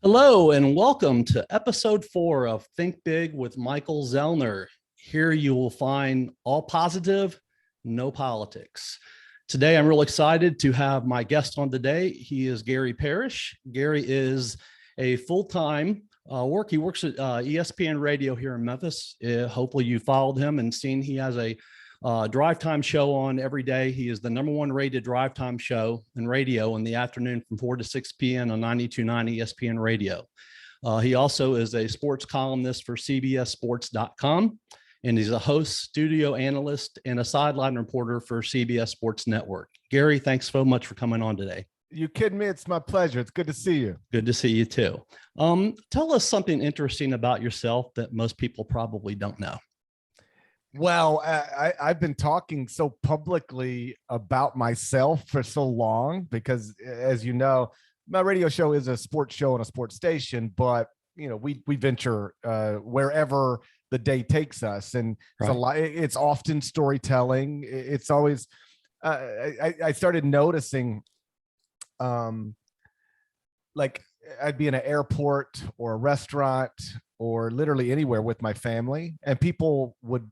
Hello and welcome to episode 4 of Think Big with Michael Zellner. Here you will find all positive, no politics. Today, I'm real excited to have my guest on today. He is Gary Parrish. Gary is a full-time He works at ESPN Radio here in Memphis. Hopefully you followed him and seen he has a drive time show on every day. He is the #1 rated drive time show in radio in the afternoon from 4 to 6 p.m. on 92.9 ESPN Radio. He also is a sports columnist for CBSSports.com, and he's a host, studio analyst, and a sideline reporter for CBS Sports Network. Gary, thanks so much for coming on today. You kidding me? It's my pleasure. It's good to see you. Good to see you too. Tell us something interesting about yourself that most people probably don't know. Well, I've been talking so publicly about myself for so long because, as you know, my radio show is a sports show on a sports station, but you know, we venture wherever the day takes us, and right. It's often storytelling. It's always I started noticing, like I'd be in an airport or a restaurant or literally anywhere with my family, and people would.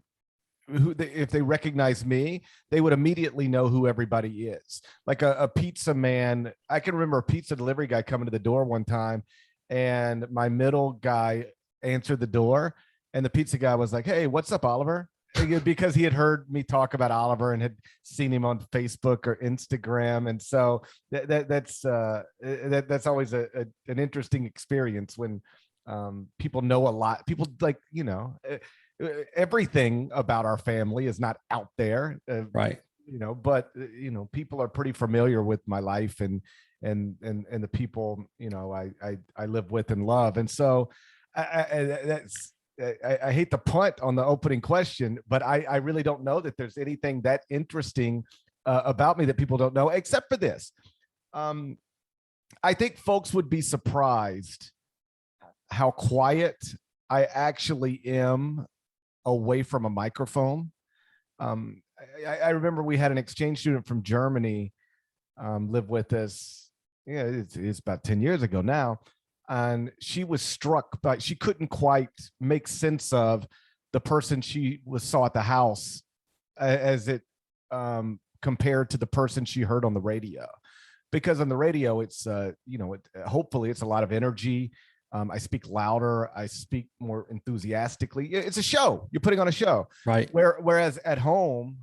If they recognize me, they would immediately know who everybody is. Like a pizza man. I can remember a pizza delivery guy coming to the door one time, and my middle guy answered the door, and the pizza guy was like, "Hey, what's up, Oliver?" Because he had heard me talk about Oliver and had seen him on Facebook or Instagram. And so that's always an interesting experience when people know a lot. People like, you know, everything about our family is not out there, right? You know, but you know, people are pretty familiar with my life and the people, you know, I live with and love. And so I hate to punt on the opening question, but I really don't know that there's anything that interesting about me that people don't know, except for this. I think folks would be surprised how quiet I actually am away from a microphone. I remember we had an exchange student from Germany live with us. Yeah, it's about 10 years ago now. And she was struck by, she couldn't quite make sense of the person she saw at the house as it compared to the person she heard on the radio. Because on the radio, it's, you know, hopefully it's a lot of energy. I speak louder. I speak more enthusiastically. It's a show. You're putting on a show, right? Whereas at home,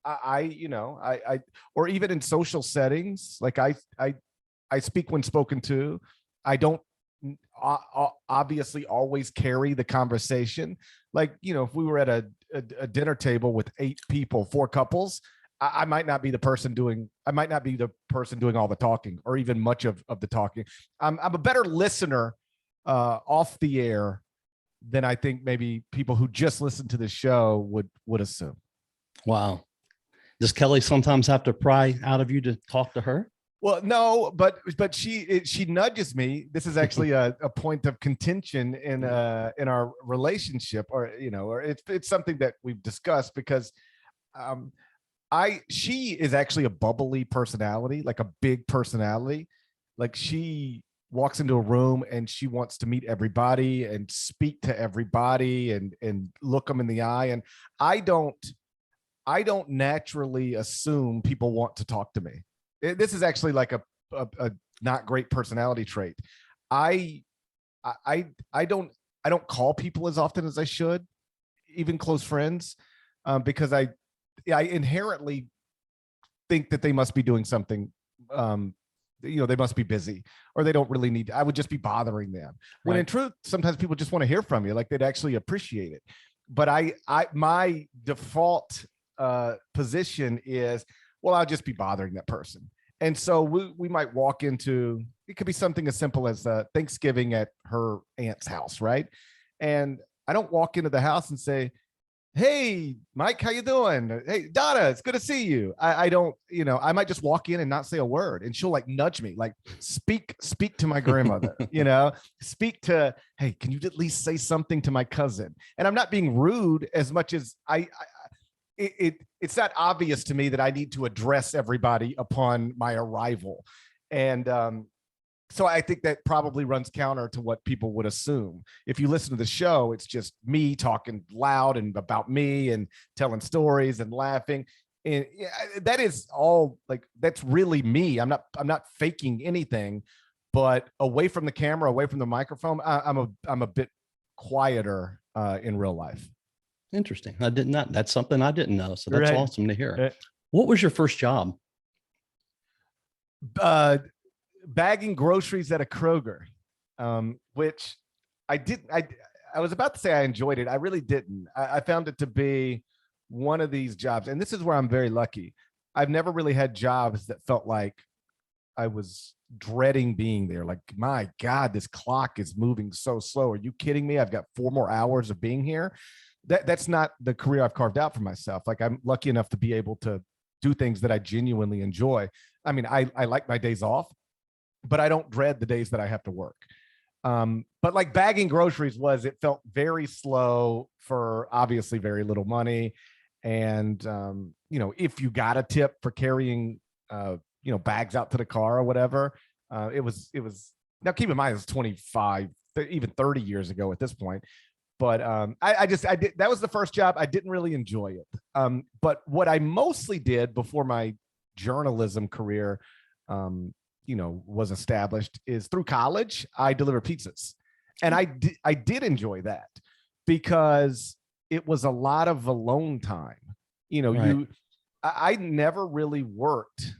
I or even in social settings, like I speak when spoken to. I don't obviously always carry the conversation. Like, you know, if we were at a dinner table with 8 people, 4 couples, I might not be the person doing. I might not be the person doing all the talking, or even much of the talking. I'm a better listener off the air than I think maybe people who just listen to the show would assume. Wow. Does Kelly sometimes have to pry out of you to talk to her? Well, no, but she nudges me. This is actually a point of contention in our relationship, or you know, or it's something that we've discussed because she is actually a bubbly personality, like a big personality. Like she walks into a room and she wants to meet everybody and speak to everybody and look them in the eye. And I don't naturally assume people want to talk to me. This is actually like a not great personality trait. I don't call people as often as I should, even close friends, because I inherently think that they must be doing something. You know, they must be busy, or they don't really need. I would just be bothering them. When in truth, sometimes people just want to hear from you, like they'd actually appreciate it. But my default position is, well, I'll just be bothering that person. And so we might walk into, it could be something as simple as Thanksgiving at her aunt's house, right? And I don't walk into the house and say, "Hey, Mike, how you doing? Hey, Donna, it's good to see you." I don't, you know, I might just walk in and not say a word, and she'll like nudge me, like speak to my grandmother, you know, speak to, hey, can you at least say something to my cousin? And I'm not being rude as much as it's not obvious to me that I need to address everybody upon my arrival. And so I think that probably runs counter to what people would assume. If you listen to the show, it's just me talking loud and about me and telling stories and laughing. And that is all, like, that's really me. I'm not faking anything, but away from the camera, away from the microphone, I'm a bit quieter in real life. Interesting. That's something I didn't know. So that's Right. awesome to hear. Right. What was your first job? Bagging groceries at a Kroger, which I was about to say I enjoyed it. I really didn't. I found it to be one of these jobs, and this is where I'm very lucky. I've never really had jobs that felt like I was dreading being there. Like, my God, this clock is moving so slow. Are you kidding me? I've got 4 more hours of being here. That's not the career I've carved out for myself. Like, I'm lucky enough to be able to do things that I genuinely enjoy. I mean, I like my days off, but I don't dread the days that I have to work. But like bagging groceries it felt very slow for obviously very little money. And, if you got a tip for carrying, bags out to the car or whatever, it was, now keep in mind, it was 25, even 30 years ago at this point. But I did, that was the first job. I didn't really enjoy it. But what I mostly did before my journalism career, was established is through college, I delivered pizzas. And I did enjoy that because it was a lot of alone time. Right. I never really worked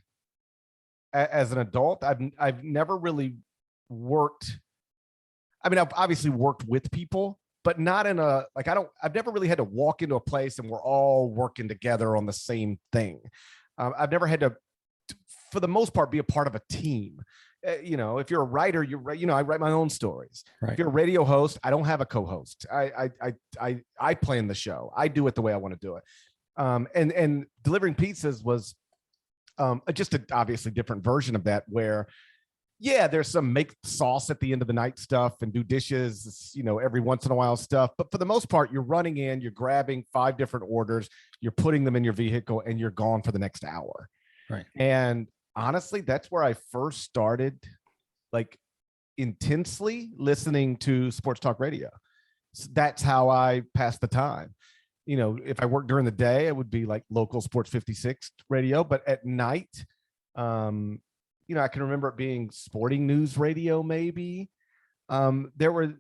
as an adult. I've never really worked. I mean, I've obviously worked with people, but not in I've never really had to walk into a place and we're all working together on the same thing. I've never had to, for the most part, be a part of a team. If you're a writer, I write my own stories. Right. If you're a radio host, I don't have a co-host. I plan the show. I do it the way I want to do it. And delivering pizzas was just an obviously different version of that, where, yeah, there's some make sauce at the end of the night stuff and do dishes, every once in a while stuff. But for the most part, you're running in, you're grabbing 5 different orders, you're putting them in your vehicle, and you're gone for the next hour. Right. And honestly, that's where I first started, like, intensely listening to sports talk radio. So that's how I passed the time. If I worked during the day, it would be like local Sports 56 radio. But at night, I can remember it being sporting news radio, maybe. There were,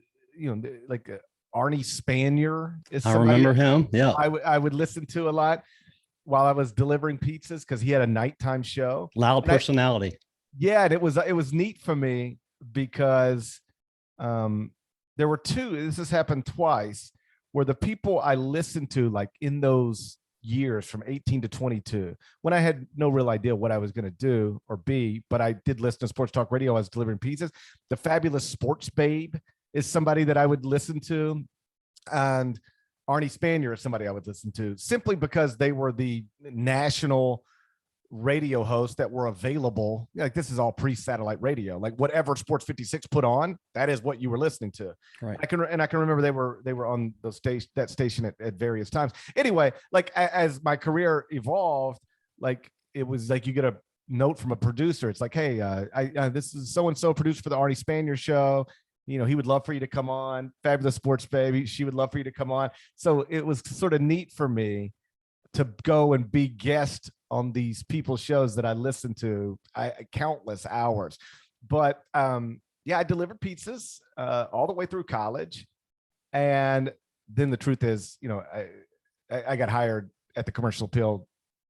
like Arnie Spanier. I remember him. Yeah. I would listen to a lot while I was delivering pizzas because he had a nighttime show. Loud personality. And it was neat for me because there were 2. This has happened twice, where the people I listened to, like in those years from 18 to 22, when I had no real idea what I was going to do or be, but I did listen to sports talk radio. I was delivering pizzas. The Fabulous Sports Babe is somebody that I would listen to. And Arnie Spanier is somebody I would listen to, simply because they were the national radio hosts that were available. Like, this is all pre-satellite radio. Like, whatever Sports 56 put on, that is what you were listening to. Right. I can remember they were on that station at various times. Anyway, like, as my career evolved, like, it was like you get a note from a producer. It's like, hey, this is so and so produced for the Arnie Spanier show. He would love for you to come on. Fabulous Sports Baby, she would love for you to come on. So it was sort of neat for me to go and be guest on these people's shows that I listened to countless hours. But I delivered pizzas all the way through college. And then the truth is, I got hired at the Commercial Appeal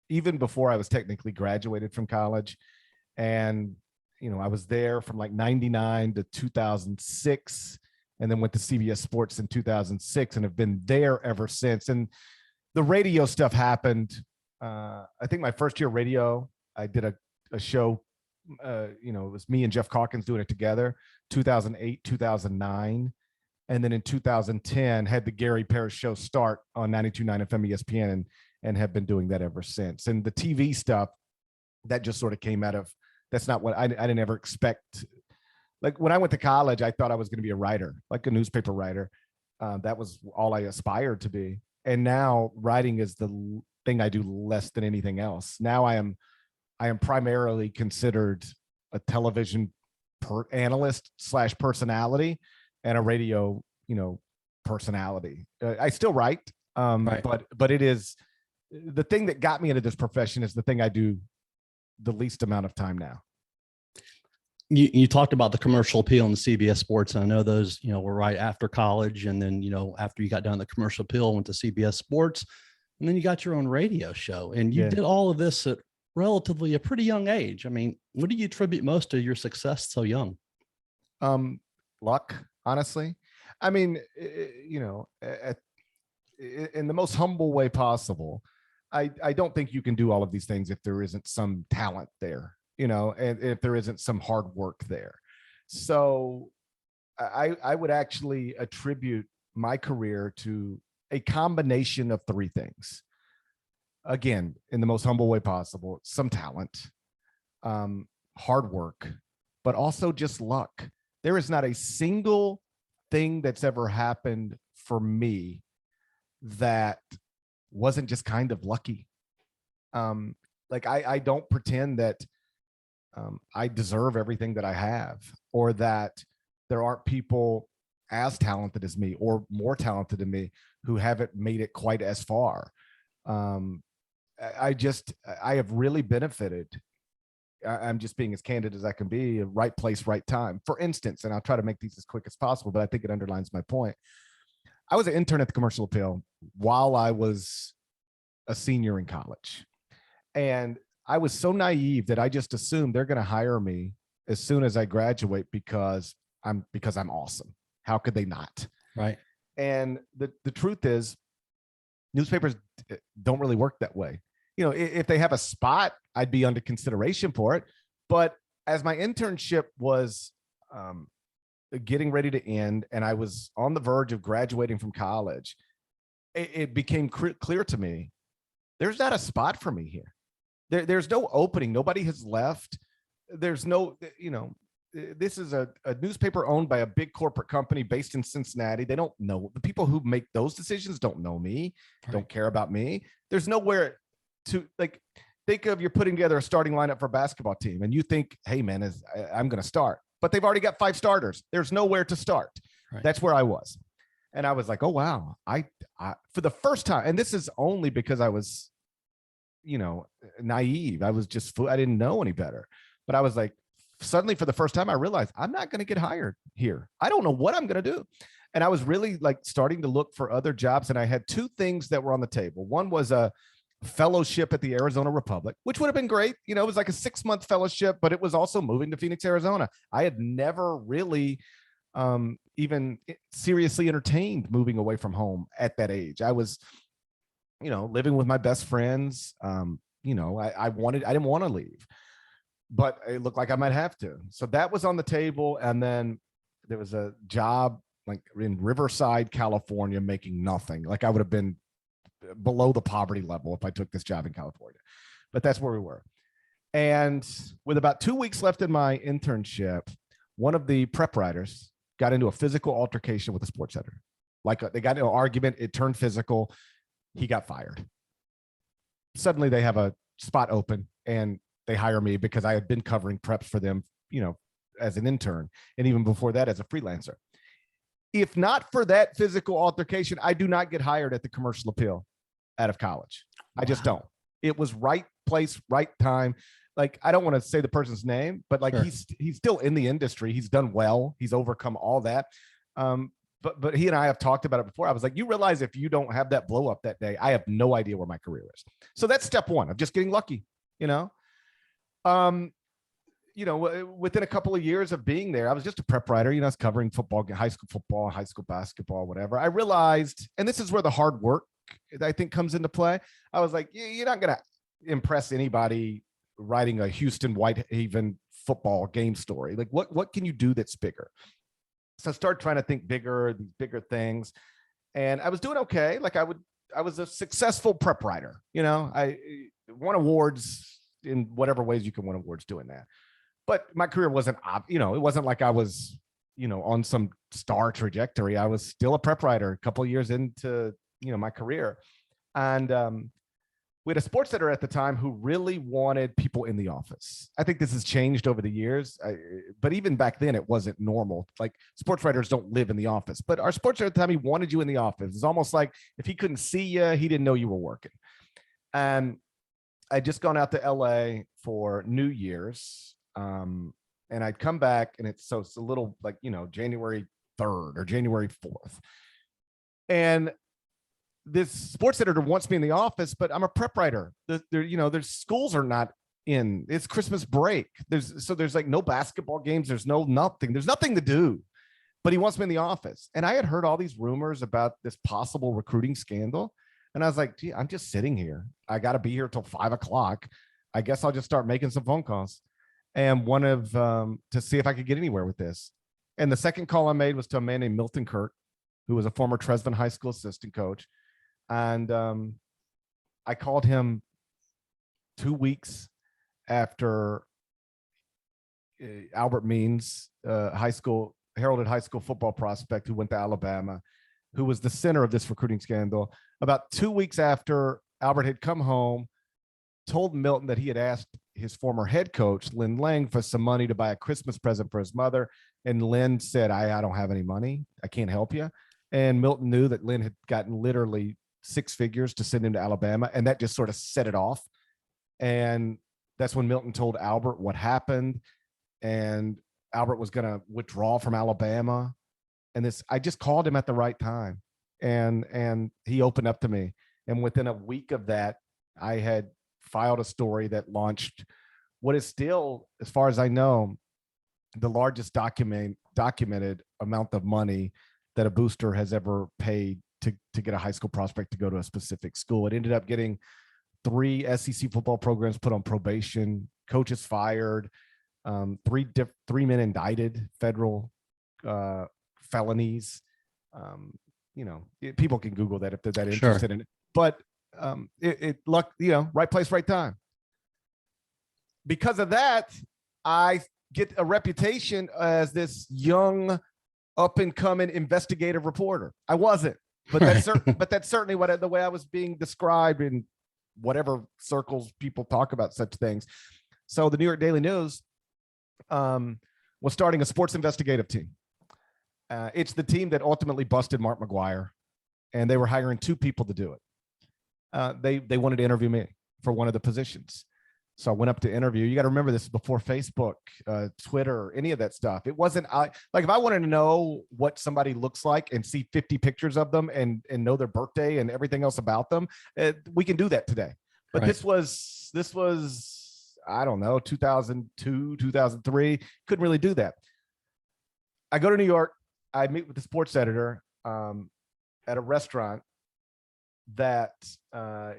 even before I was technically graduated from college. And, I was there from like 99 to 2006, and then went to CBS Sports in 2006 and have been there ever since. And the radio stuff happened. I think my first year radio, I did a show, it was me and Jeff Calkins doing it together, 2008, 2009. And then in 2010, had the Gary Parrish show start on 92.9 FM ESPN, and have been doing that ever since. And the TV stuff, that just sort of came out of, that's not what I didn't ever expect. Like, when I went to college, I thought I was going to be a writer, like a newspaper writer. That was all I aspired to be. And now writing is the thing I do less than anything else. Now I am primarily considered a television analyst / personality and a radio, personality. I still write, Right. but it is the thing that got me into this profession is the thing I do the least amount of time now. You talked about the commercial appeal in the CBS Sports, and I know those, were right after college. And then, after you got done the commercial appeal, went to CBS Sports, and then you got your own radio show, and you did all of this at relatively a pretty young age. I mean, what do you attribute most to your success so young? Luck, honestly. I mean, in the most humble way possible, I don't think you can do all of these things if there isn't some talent there, and if there isn't some hard work there. So I would actually attribute my career to a combination of three things. Again, in the most humble way possible, some talent, hard work, but also just luck. There is not a single thing that's ever happened for me that wasn't just kind of lucky. Like I don't pretend that I deserve everything that I have, or that there aren't people as talented as me or more talented than me who haven't made it quite as far. I have really benefited. I'm just being as candid as I can be. Right place, right time. For instance, and I'll try to make these as quick as possible, but I think it underlines my point. I was an intern at the Commercial Appeal while I was a senior in college. And I was so naive that I just assumed they're going to hire me as soon as I graduate because I'm awesome. How could they not? Right. And the truth is, newspapers don't really work that way. If they have a spot, I'd be under consideration for it. But as my internship was getting ready to end, and I was on the verge of graduating from college, it became clear to me, there's not a spot for me here. There's no opening. Nobody has left. There's no, this is a newspaper owned by a big corporate company based in Cincinnati. They don't know, the people who make those decisions don't know me, don't care about me. There's nowhere to, like, think of you're putting together a starting lineup for a basketball team and you think, hey man, I'm going to start, but they've already got 5 starters. There's nowhere to start. Right. That's where I was. And I was like, oh, wow. I for the first time, and this is only because I was, naive. I was just, I didn't know any better, but I was like, suddenly for the first time, I realized I'm not going to get hired here. I don't know what I'm going to do. And I was really like starting to look for other jobs. And I had 2 things that were on the table. One was a fellowship at the Arizona Republic, which would have been great. It was like a 6-month fellowship, but it was also moving to Phoenix, Arizona. I had never really even seriously entertained moving away from home at that age. I was, living with my best friends. I didn't want to leave, but it looked like I might have to. So that was on the table. And then there was a job like in Riverside, California, making nothing. Like I would have been below the poverty level if I took this job in California, but that's where we were. And with about 2 weeks left in my internship, one of the prep writers got into a physical altercation with a sports editor. Like they got into an argument, it turned physical. He got fired. Suddenly they have a spot open and they hire me because I had been covering preps for them, as an intern. And even before that, as a freelancer. If not for that physical altercation, I do not get hired at the Commercial Appeal out of college. I just don't. It was right place, right time. Like, I don't want to say the person's name, but like, sure, he's still in the industry. He's done well. He's overcome all that. But he and I have talked about it before. I was like, you realize if you don't have that blow up that day, I have no idea where my career is. So that's step one of just getting lucky, within a couple of years of being there, I was just a prep writer, I was covering football, high school basketball, whatever. I realized, and this is where the hard work I think comes into play. I was like, you're not going to impress anybody writing a Houston Whitehaven football game story. Like what can you do that's bigger? So I started trying to think bigger things, and I was doing okay. Like I was a successful prep writer. I won awards in whatever ways you can win awards doing that. But my career wasn't, it wasn't like I was, on some star trajectory. I was still a prep writer a couple of years into, my career. And we had a sports editor at the time who really wanted people in the office. I think this has changed over the years, but even back then it wasn't normal. Like, sports writers don't live in the office, but our sports editor at the time, he wanted you in the office. It's almost like if he couldn't see you, he didn't know you were working. And I'd just gone out to LA for New Year's. And I'd come back, and it's a little like, January 3rd or January 4th. And this sports editor wants me in the office, but I'm a prep writer. There's schools are not in. It's Christmas break. There's like no basketball games. There's nothing. There's nothing to do. But he wants me in the office. And I had heard all these rumors about this possible recruiting scandal. And I was like, gee, I'm just sitting here. I got to be here till 5 o'clock. I guess I'll just start making some phone calls and to see if I could get anywhere with this. And the second call I made was to a man named Milton Kirk, who was a former Tresvant High School assistant coach. And I called him 2 weeks after Albert Means, heralded high school football prospect who went to Alabama, who was the center of this recruiting scandal. About 2 weeks after Albert had come home, told Milton that he had asked his former head coach, Lynn Lang, for some money to buy a Christmas present for his mother. And Lynn said, I don't have any money. I can't help you. And Milton knew that Lynn had gotten literally 6 figures to send him to Alabama. And that just sort of set it off. And that's when Milton told Albert what happened. And Albert was going to withdraw from Alabama. And I just called him at the right time. And he opened up to me. And within a week of that, I had filed a story that launched what is still, as far as I know, the largest documented amount of money that a booster has ever paid to get a high school prospect to go to a specific school. It ended up getting 3 SEC football programs put on probation, coaches fired, 3 men indicted, federal felonies. People can Google that if they're that interested in it. But right place, right time. Because of that, I get a reputation as this young, up and coming investigative reporter. I wasn't, but that's certainly the way I was being described in whatever circles people talk about such things. So the New York Daily News was starting a sports investigative team. It's the team that ultimately busted Mark McGuire, and they were hiring 2 people to do it. They wanted to interview me for one of the positions. So I went up to interview. You got to remember, this is before Facebook, Twitter, any of that stuff. It wasn't like if I wanted to know what somebody looks like and see 50 pictures of them and know their birthday and everything else about them, we can do that today. But this was, I don't know, 2002, 2003, couldn't really do that. I go to New York. I meet with the sports editor at a restaurant that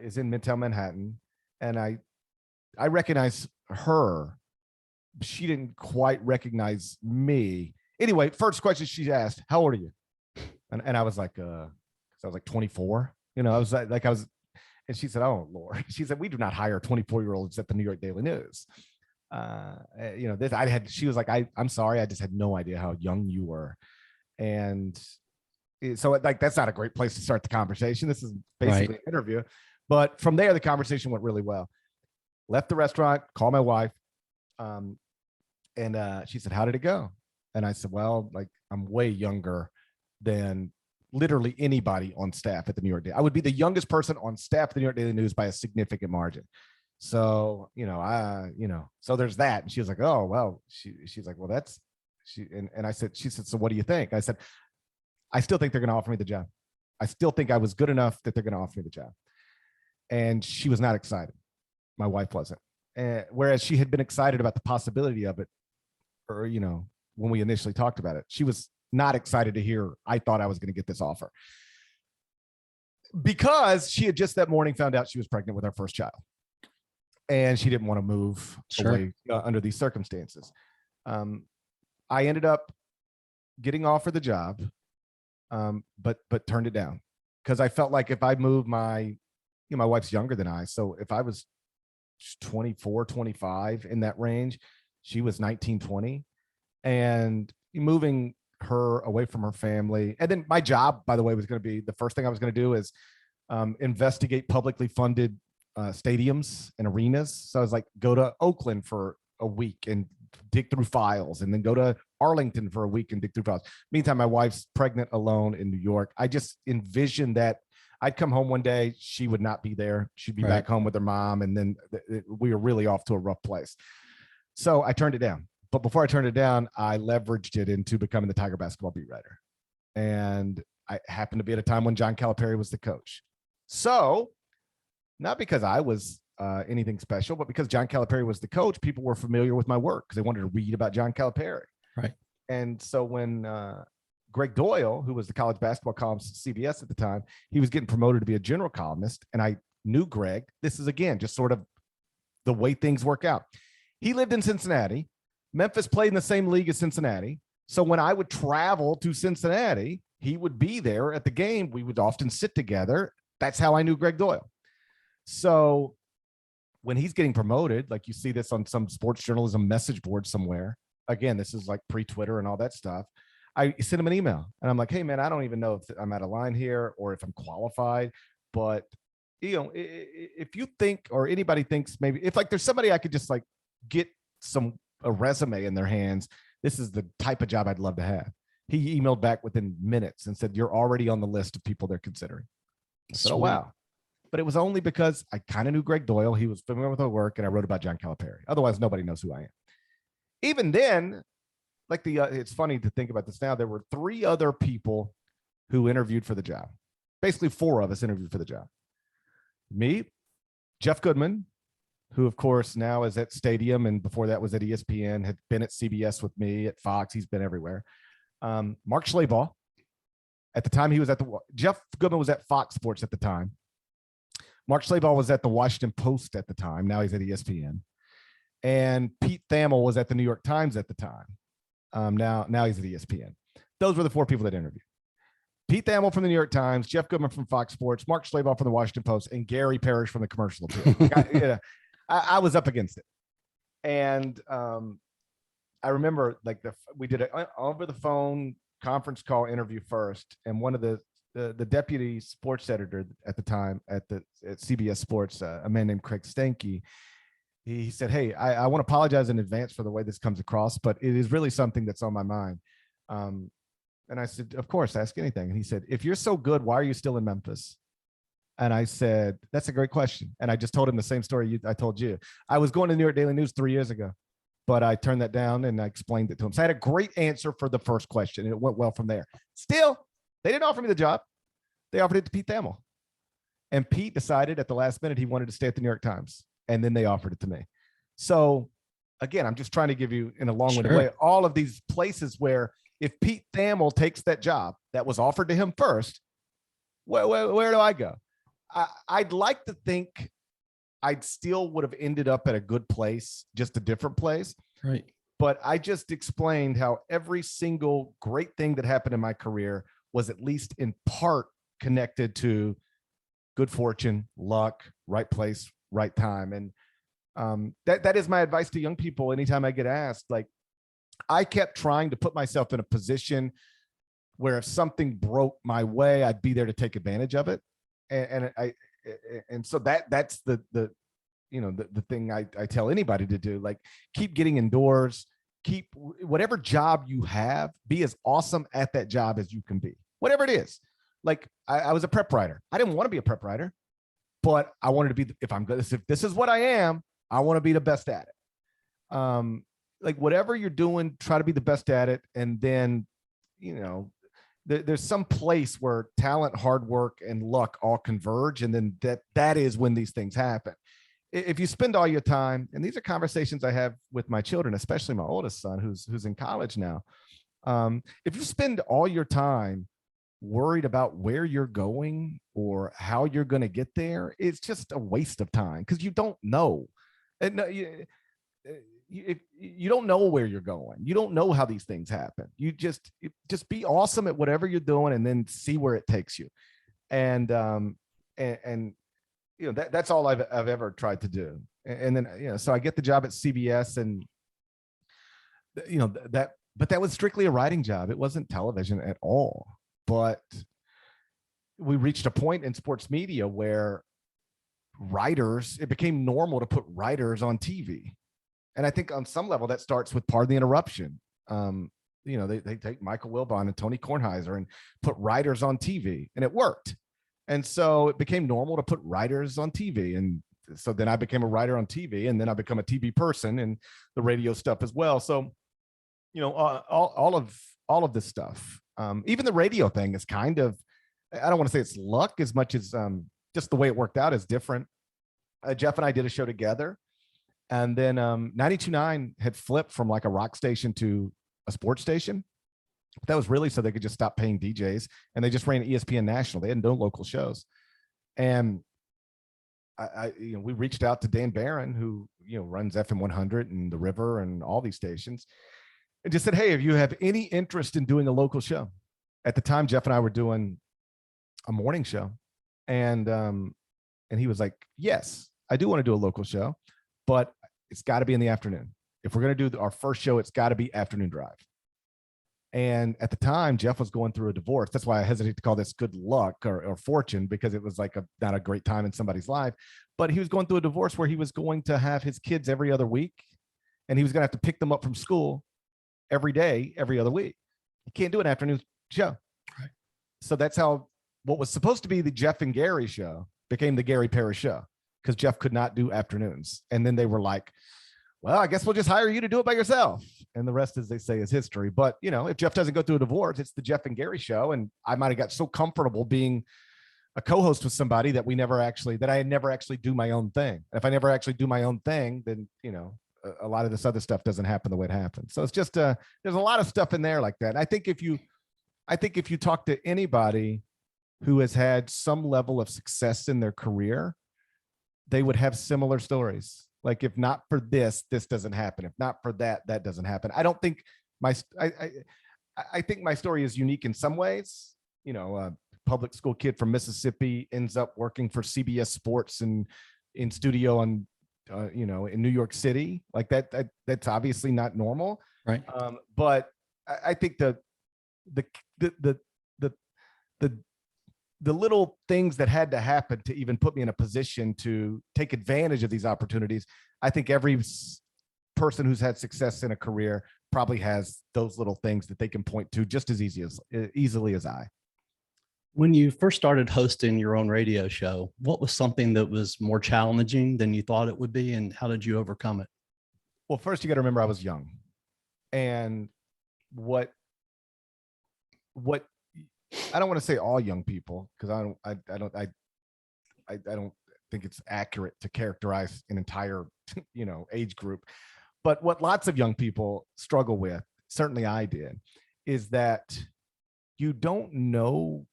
is in Midtown Manhattan. And I recognize her. She didn't quite recognize me. Anyway, first question she asked, how old are you? And I was like, I was like 24. I was like, and she said, oh, Lord. She said, we do not hire 24-year-olds at the New York Daily News. She was like, I'm sorry. I just had no idea how young you were. And so that's not a great place to start the conversation. This is basically an interview. But from there, the conversation went really well. Left the restaurant, called my wife. And she said, how did it go? And I said, well, I'm way younger than literally anybody on staff at the New York Daily. I would be the youngest person on staff at the New York Daily News by a significant margin. So, so there's that. And she was like, oh, well, she's like, well, and I said, she said, so what do you think? I said, I still think they're going to offer me the job. I still think I was good enough that they're going to offer me the job. And she was not excited. My wife wasn't. Whereas she had been excited about the possibility of it, or, when we initially talked about it, she was not excited to hear I thought I was going to get this offer, because she had just that morning found out she was pregnant with our first child, and she didn't want to move away under these circumstances. I ended up getting offered the job, but turned it down because I felt like if I moved my wife's younger than I, so if I was 24, 25 in that range, she was 19, 20, and moving her away from her family. And then my job, by the way, was going to be, the first thing I was going to do is investigate publicly funded stadiums and arenas. So I was like, go to Oakland for a week and dig through files, and then go to Arlington for a week and dig through files. Meantime, my wife's pregnant alone in New York. I just envisioned that I'd come home one day, she would not be there. She'd be back home with her mom. And then we were really off to a rough place. So I turned it down. But before I turned it down, I leveraged it into becoming the Tiger basketball beat writer. And I happened to be at a time when John Calipari was the coach. So not because I was anything special, but because John Calipari was the coach, people were familiar with my work because they wanted to read about John Calipari. Right. And so when Greg Doyle, who was the college basketball columnist at CBS at the time, he was getting promoted to be a general columnist. And I knew Greg. This is, again, just sort of the way things work out. He lived in Cincinnati. Memphis played in the same league as Cincinnati. So when I would travel to Cincinnati, he would be there at the game. We would often sit together. That's how I knew Greg Doyle. So when he's getting promoted, like you see this on some sports journalism message board somewhere, again, this is like pre-Twitter and all that stuff. I sent him an email and I'm like, hey man, I don't even know if I'm out of line here or if I'm qualified, but you know, if you think, or anybody thinks maybe if like there's somebody I could just like get a resume in their hands, this is the type of job I'd love to have. He emailed back within minutes and said, you're already on the list of people they're considering. I said, oh, wow. But it was only because I kind of knew Greg Doyle. He was familiar with our work, and I wrote about John Calipari. Otherwise, nobody knows who I am. Even then, like it's funny to think about this now. There were 3 other people who interviewed for the job. Basically, 4 of us interviewed for the job. Me, Jeff Goodman, who, of course, now is at Stadium, and before that was at ESPN, had been at CBS with me, at Fox. He's been everywhere. Mark Schlabach. At the time, he was Jeff Goodman was at Fox Sports at the time. Mark Schlabach was at the Washington Post at the time. Now he's at ESPN. And Pete Thamel was at the New York Times at the time. Now he's at ESPN. Those were the 4 people that interviewed. Pete Thamel from the New York Times, Jeff Goodman from Fox Sports, Mark Schlabach from the Washington Post, and Gary Parrish from the Commercial Appeal. I was up against it. And I remember like we did an over the phone conference call interview first. And one of the deputy sports editor at the time at CBS Sports, a man named Craig Stanky, he said, hey, I want to apologize in advance for the way this comes across, but it is really something that's on my mind. And I said, of course, ask anything. And he said, if you're so good, why are you still in Memphis? And I said, that's a great question. And I just told him the same story I told you. I was going to New York Daily News 3 years ago, but I turned that down and I explained it to him. So I had a great answer for the first question, and it went well from there. Still, they didn't offer me the job. They offered it to Pete Thamel. And Pete decided at the last minute he wanted to stay at the New York Times. And then they offered it to me. So again, I'm just trying to give you in a long-winded way all of these places where if Pete Thamel takes that job that was offered to him first, where do I go? I'd like to think I'd still would have ended up at a good place, just a different place. Right. But I just explained how every single great thing that happened in my career was at least in part connected to good fortune, luck, right place, right time. And that is my advice to young people. Anytime I get asked, like, I kept trying to put myself in a position where if something broke my way, I'd be there to take advantage of it. And so that's the thing I tell anybody to do, like, keep getting indoors, keep whatever job you have, be as awesome at that job as you can be, whatever it is. Like I was a prep writer. I didn't want to be a prep writer, but I wanted to be, if this is what I am, I want to be the best at it. Like whatever you're doing, try to be the best at it. And then, there's some place where talent, hard work, and luck all converge. And then that is when these things happen. If you spend all your time, and these are conversations I have with my children, especially my oldest son, who's in college now. If you spend all your time worried about where you're going or how you're going to get there, it's just a waste of time because you don't know. And you don't know where you're going. You don't know how these things happen. You just be awesome at whatever you're doing and then see where it takes you. And that's all I've ever tried to do. And then, so I get the job at CBS and, but that was strictly a writing job. It wasn't television at all. But we reached a point in sports media where writers, it became normal to put writers on TV. And I think on some level that starts with Pardon the Interruption. They take Michael Wilbon and Tony Kornheiser and put writers on TV, and it worked. And so it became normal to put writers on TV. And so then I became a writer on TV, and then I become a TV person and the radio stuff as well. So, all of this stuff, even the radio thing is kind of, I don't want to say it's luck as much as just the way it worked out is different. Jeff and I did a show together, and then 92.9 had flipped from like a rock station to a sports station. That was really so they could just stop paying DJs, and they just ran ESPN National. They had no local shows. And we reached out to Dan Barron, who, runs FM 100 and The River and all these stations, and just said, hey, if you have any interest in doing a local show. At the time, Jeff and I were doing a morning show, and he was like, yes, I do want to do a local show, but it's got to be in the afternoon. If we're going to do our first show, it's got to be afternoon drive. And at the time, Jeff was going through a divorce. That's why I hesitate to call this good luck or fortune, because it was like not a great time in somebody's life. But he was going through a divorce where he was going to have his kids every other week, and he was going to have to pick them up from school every day, every other week. You can't do an afternoon show. Right. So that's how what was supposed to be the Jeff and Gary show became the Gary Parrish show, because Jeff could not do afternoons. And then they were like, well, I guess we'll just hire you to do it by yourself. And the rest, as they say, is history. But, if Jeff doesn't go through a divorce, it's the Jeff and Gary show. And I might've got so comfortable being a co-host with somebody that I never actually do my own thing. And if I never actually do my own thing, then, a lot of this other stuff doesn't happen the way it happens. So it's just, there's a lot of stuff in there like that. And I think if you talk to anybody who has had some level of success in their career, they would have similar stories. Like, if not for this doesn't happen. If not for that doesn't happen. I don't think I think my story is unique in some ways. A public school kid from Mississippi ends up working for CBS Sports and in studio on, in New York City. Like that's obviously not normal. Right. But I think the little things that had to happen to even put me in a position to take advantage of these opportunities, I think every person who's had success in a career probably has those little things that they can point to just as easily as I. When you first started hosting your own radio show, what was something that was more challenging than you thought it would be, and how did you overcome it? Well, first you got to remember I was young, and what I don't want to say all young people, because I don't think it's accurate to characterize an entire age group. But what lots of young people struggle with, certainly I did, is that you don't know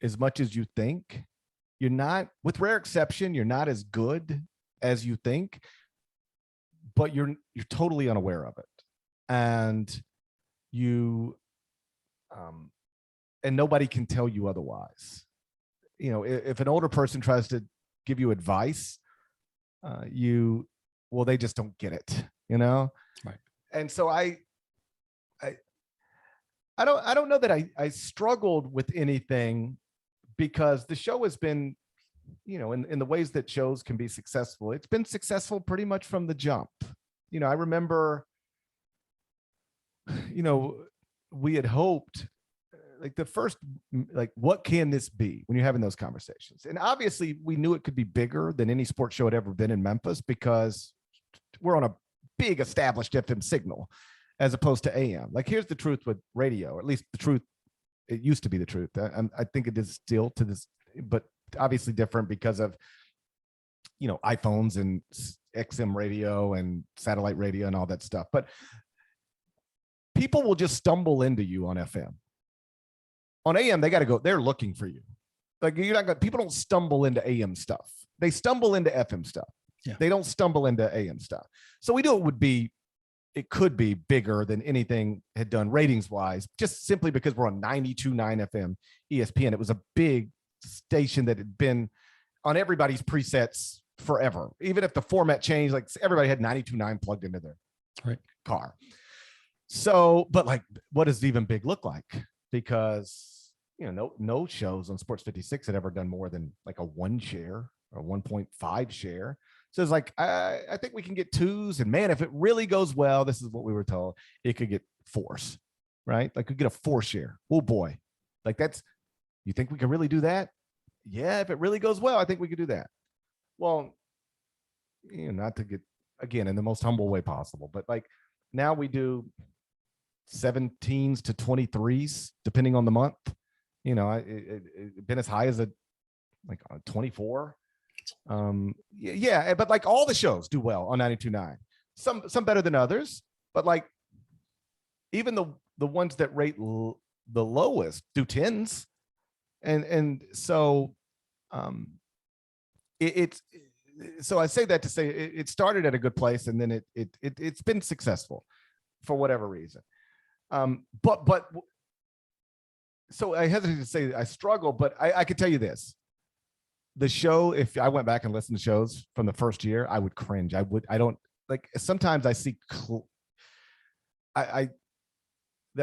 as much as you think. You're not, with rare exception, you're not as good as you think, but you're totally unaware of it, and and nobody can tell you otherwise. If an older person tries to give you advice, they just don't get it, Right. And so I don't know that I struggled with anything, because the show has been, in the ways that shows can be successful, it's been successful pretty much from the jump. I remember, we had hoped, like the first, like, what can this be when you're having those conversations? And obviously we knew it could be bigger than any sports show had ever been in Memphis, because we're on a big established FM signal as opposed to AM. Like, here's the truth with radio, or at least the truth. It used to be the truth. I think it is still to this, but obviously different because of, iPhones and XM radio and satellite radio and all that stuff. But people will just stumble into you on FM. On AM, they got to go. They're looking for you. Like, you're not going. People don't stumble into AM stuff. They stumble into FM stuff. Yeah. They don't stumble into AM stuff. So we knew it could be bigger than anything had done ratings wise, just simply because we're on 92.9 FM ESPN. It was a big station that had been on everybody's presets forever. Even if the format changed, like, everybody had 92.9 plugged into their car. So, but like, what does even big look like? Because no shows on Sports 56 had ever done more than like a 1 share or 1.5 share. So it's like, I think we can get 2s, and man, if it really goes well, this is what we were told, it could get 4s, right? Like we get a 4 share. Oh boy. Like you think we can really do that? Yeah. If it really goes well, I think we could do that. Well, not to get, again, in the most humble way possible, but like now we do 17s to 23s, depending on the month. It been as high as 24. Yeah, but like all the shows do well on 92.9. Some better than others, but like even the ones that rate the lowest do 10s, and so so I say that to say it started at a good place, and then it's been successful for whatever reason. But so I hesitate to say I struggle, but I could tell you this. The show, if I went back and listened to shows from the first year, I would cringe. I don't like, sometimes I see I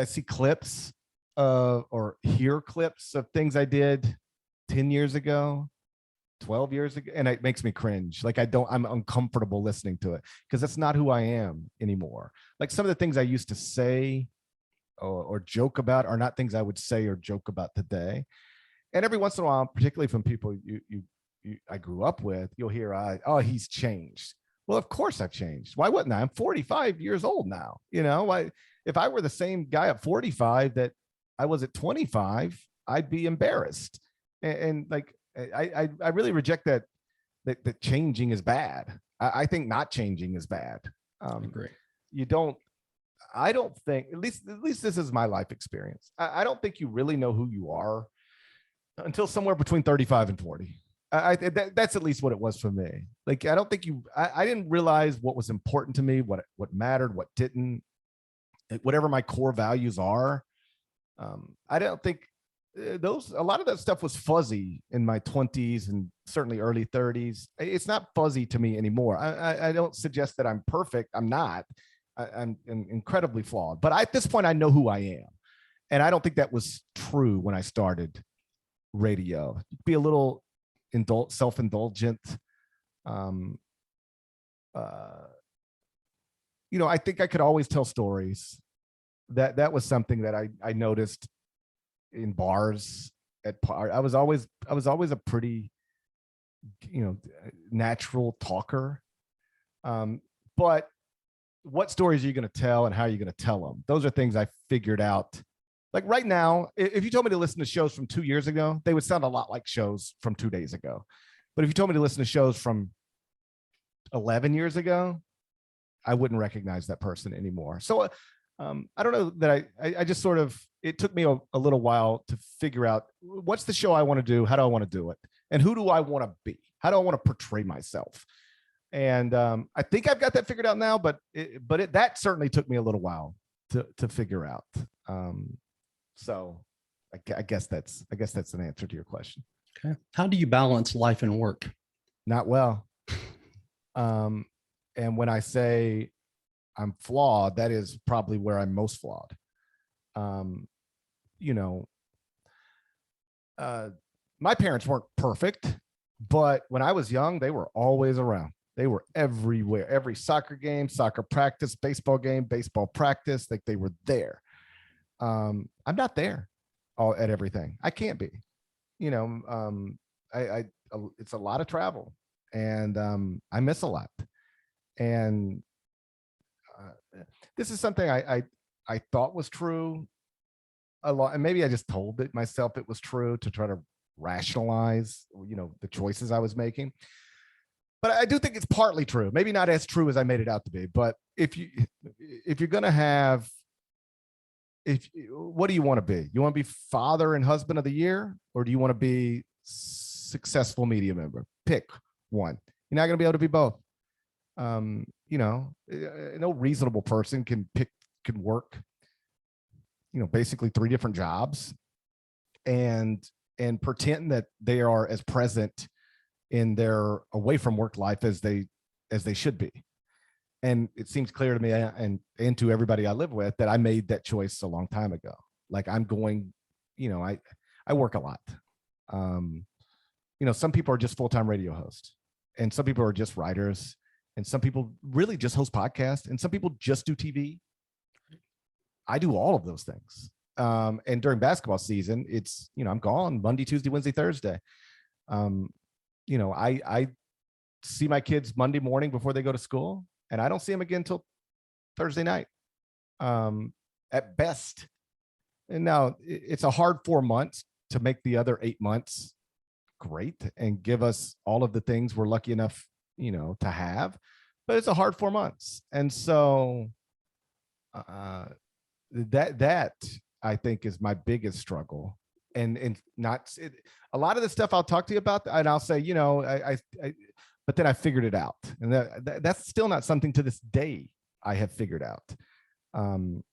see clips or hear clips of things I did 10 years ago, 12 years ago, and it makes me cringe. Like I'm uncomfortable listening to it because that's not who I am anymore. Like some of the things I used to say or joke about are not things I would say or joke about today. And every once in a while, particularly from people I grew up with, you'll hear, "Oh, he's changed." Well, of course I've changed. Why wouldn't I? I'm 45 years old now. If I were the same guy at 45 that I was at 25, I'd be embarrassed. And like I really reject that changing is bad. I think not changing is bad. I agree. I don't think, at least this is my life experience. I don't think you really know who you are until somewhere between 35 and 40. That's at least what it was for me. Like, I don't think I didn't realize what was important to me, what mattered, what didn't, whatever my core values are. I don't think a lot of that stuff was fuzzy in my 20s and certainly early 30s. It's not fuzzy to me anymore. I don't suggest that I'm perfect. I'm not. I'm incredibly flawed, but at this point I know who I am. And I don't think that was true when I started radio. Be a little self-indulgent. I think I could always tell stories. That was something that I noticed in bars I was always a pretty, natural talker. But what stories are you going to tell and how are you going to tell them? Those are things I figured out. Like right now, if you told me to listen to shows from 2 years ago, they would sound a lot like shows from 2 days ago. But if you told me to listen to shows from 11 years ago, I wouldn't recognize that person anymore. So I don't know that I just sort of, it took me a little while to figure out what's the show I want to do? How do I want to do it? And who do I want to be? How do I want to portray myself? And I think I've got that figured out now, but that certainly took me a little while to figure out. So I guess that's an answer to your question. Okay. How do you balance life and work? Not well. And when I say I'm flawed, that is probably where I'm most flawed. My parents weren't perfect, but when I was young, they were always around. They were everywhere, every soccer game, soccer practice, baseball game, baseball practice, like they were there. I'm not there at everything. I can't be, it's a lot of travel and I miss a lot. And this is something I thought was true a lot. And maybe I just told it myself it was true to try to rationalize, the choices I was making. But I do think it's partly true. Maybe not as true as I made it out to be. But if you're going to have, what do you want to be? You want to be father and husband of the year, or do you want to be successful media member? Pick one. You're not going to be able to be both. No reasonable person can work, basically 3 different jobs and pretend that they are as present in their away from work life as they should be. And it seems clear to me and to everybody I live with that I made that choice a long time ago. Like I'm going, I work a lot. some people are just full-time radio hosts, and some people are just writers, and some people really just host podcasts, and some people just do TV. I do all of those things. And during basketball season, it's, I'm gone Monday, Tuesday, Wednesday, Thursday. I see my kids Monday morning before they go to school, and I don't see them again until Thursday night, at best. And now it's a hard 4 months to make the other 8 months great and give us all of the things we're lucky enough, to have, but it's a hard 4 months. And so that I think is my biggest struggle. And not a lot of the stuff I'll talk to you about, and I'll say, but then I figured it out. And that's still not something to this day I have figured out. When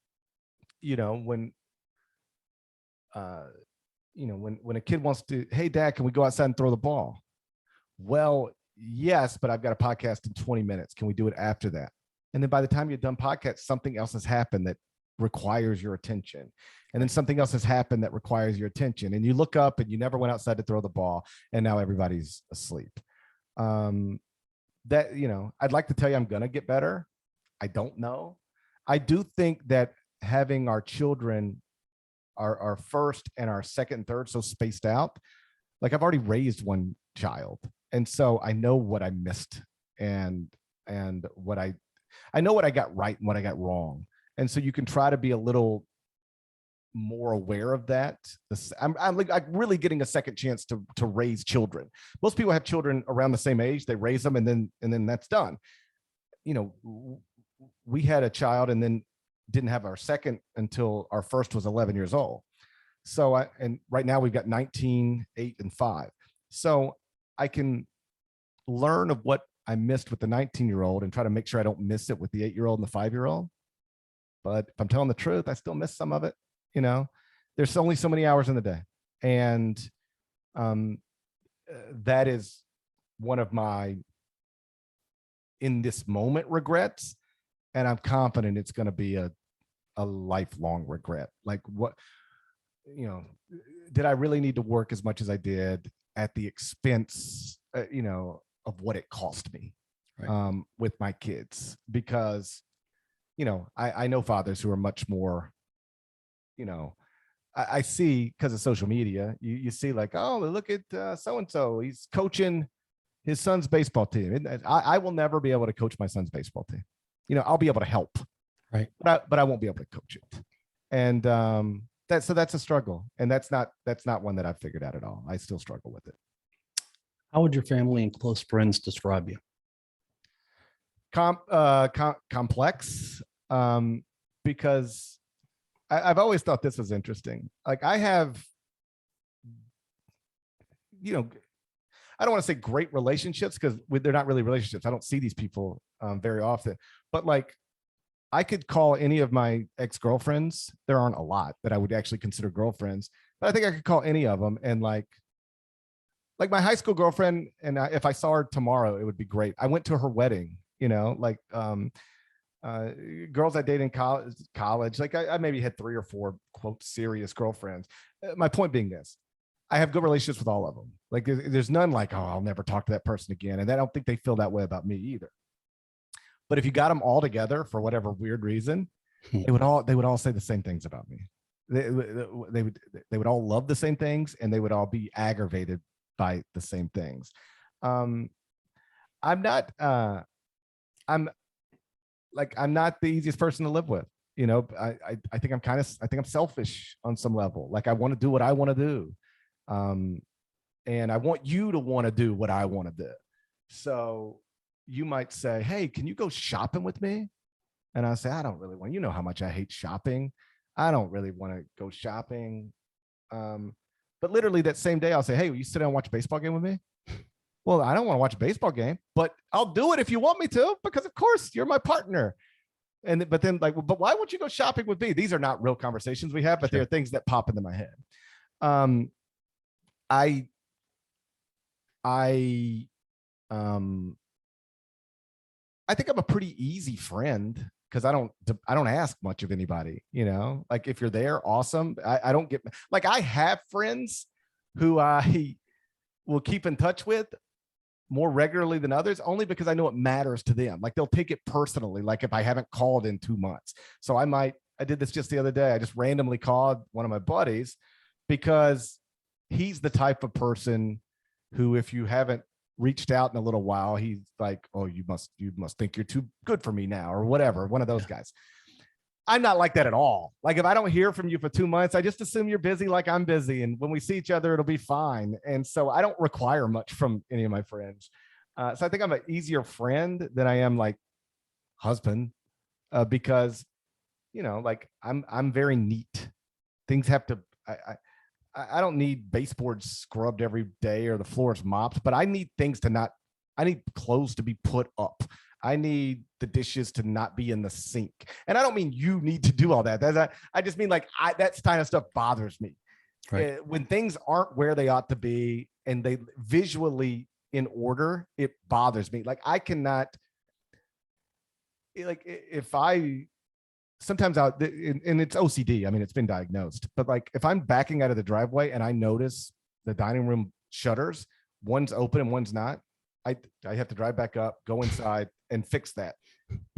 a kid wants to, hey, Dad, can we go outside and throw the ball? Well, yes, but I've got a podcast in 20 minutes. Can we do it after that? And then by the time you're done podcast, something else has happened that requires your attention. And then something else has happened that requires your attention. And you look up and you never went outside to throw the ball, and now everybody's asleep. I'd like to tell you I'm going to get better. I don't know. I do think that having our children, our first and our second and third, so spaced out, like I've already raised one child. And so I know what I missed and what I know what I got right and what I got wrong. And so you can try to be a little more aware of that. I'm really getting a second chance to raise children. Most people have children around the same age. They raise them and then that's done. We had a child and then didn't have our second until our first was 11 years old. So and right now we've got 19, 8, and 5. So I can learn of what I missed with the 19-year-old and try to make sure I don't miss it with the 8-year-old and the 5-year-old. But if I'm telling the truth, I still miss some of it. There's only so many hours in the day. And that is one of my, in this moment, regrets. And I'm confident it's going to be a lifelong regret. Like did I really need to work as much as I did at the expense, of what it cost me, right, with my kids? Because, I know fathers who are much more, I see, because of social media, you see like, oh, look at so-and-so, he's coaching his son's baseball team. I will never be able to coach my son's baseball team. I'll be able to help, right, but I won't be able to coach it. And that's a struggle. And that's not one that I've figured out at all. I still struggle with it. How would your family and close friends describe you? Complex, because I've always thought this was interesting. Like I have, I don't want to say great relationships because they're not really relationships. I don't see these people very often, but like I could call any of my ex-girlfriends. There aren't a lot that I would actually consider girlfriends, but I think I could call any of them. And like my high school girlfriend, and if I saw her tomorrow, it would be great. I went to her wedding, girls I dated in college, like I maybe had 3 or 4 quote serious girlfriends. My point being this, I have good relationships with all of them. Like there's none like, oh, I'll never talk to that person again. And I don't think they feel that way about me either. But if you got them all together for whatever weird reason, they would all say the same things about me. They would all love the same things, and they would all be aggravated by the same things. I'm not the easiest person to live with. I think I'm selfish on some level. Like I want to do what I want to do. And I want you to want to do what I want to do. So you might say, hey, can you go shopping with me? And I say, I don't really want, how much I hate shopping. I don't really want to go shopping. But literally that same day I'll say, hey, will you sit down and watch a baseball game with me? Well, I don't want to watch a baseball game, but I'll do it if you want me to, because of course you're my partner. But then but why won't you go shopping with me? These are not real conversations we have, but They're things that pop into my head. I think I'm a pretty easy friend because I don't ask much of anybody, like if you're there, awesome. I don't get, like I have friends who will keep in touch with more regularly than others, only because I know it matters to them. Like they'll take it personally. Like if I haven't called in 2 months. So I did this just the other day. I just randomly called one of my buddies because he's the type of person who, if you haven't reached out in a little while, he's like, oh, you must think you're too good for me now, or whatever. One of those guys. I'm not like that at all. Like if I don't hear from you for 2 months, I just assume you're busy like I'm busy. And when we see each other, it'll be fine. And so I don't require much from any of my friends. So I think I'm an easier friend than I am like husband, because, like I'm very neat. Things have to, I don't need baseboards scrubbed every day or the floors mopped, but I need things to I need clothes to be put up. I need the dishes to not be in the sink. And I don't mean you need to do all that. I just mean like that kind of stuff bothers me. Right. When things aren't where they ought to be and they visually in order, it bothers me. Like I cannot, like if I, sometimes and it's OCD. I mean, it's been diagnosed, but like if I'm backing out of the driveway and I notice the dining room shutters, one's open and one's not, I have to drive back up, go inside and fix that.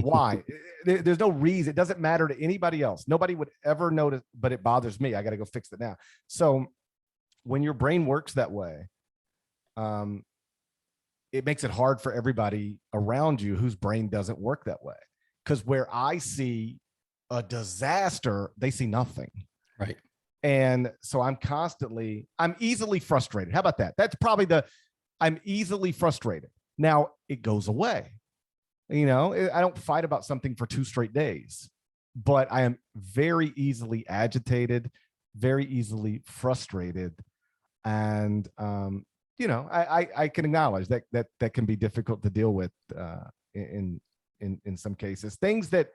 Why? There's no reason. It doesn't matter to anybody else. Nobody would ever notice, but it bothers me. I got to go fix it now. So when your brain works that way, it makes it hard for everybody around you whose brain doesn't work that way. Because where I see a disaster, they see nothing. Right. And so I'm easily frustrated. How about that? That's probably I'm easily frustrated. Now it goes away. I don't fight about something for 2 straight days, but I am very easily agitated, very easily frustrated. And, I can acknowledge that can be difficult to deal with in some cases. Things that,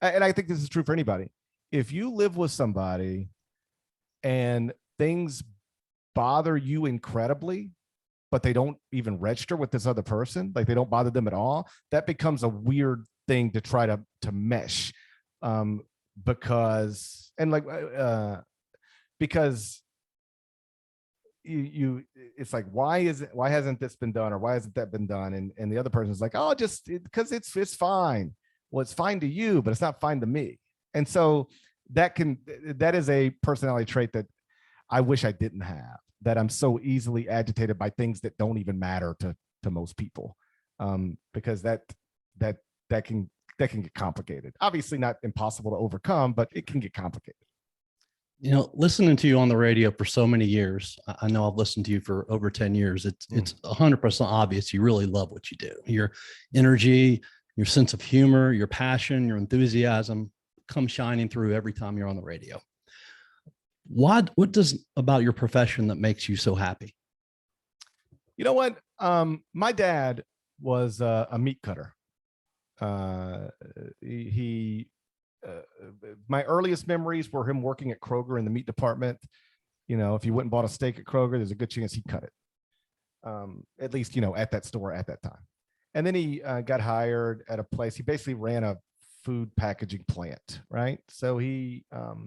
and I think this is true for anybody. If you live with somebody and things bother you incredibly, but they don't even register with this other person, like they don't bother them at all, that becomes a weird thing to try to mesh. Because it's like, why hasn't this been done, or why hasn't that been done? And the other person's like, oh, just because it's fine. Well, it's fine to you, but it's not fine to me. And so that is a personality trait that I wish I didn't have, that I'm so easily agitated by things that don't even matter to most people. Because that can get complicated. Obviously not impossible to overcome, but it can get complicated. Listening to you on the radio for so many years, I know I've listened to you for over 10 years. It's 100% obvious you really love what you do. Your energy, your sense of humor, your passion, your enthusiasm come shining through every time you're on the radio. What does about your profession that makes you so happy? You know what? My dad was a meat cutter. My earliest memories were him working at Kroger in the meat department. If you went and bought a steak at Kroger, there's a good chance he cut it. At least, at that store at that time. And then he got hired at a place. He basically ran a food packaging plant, right? So he, not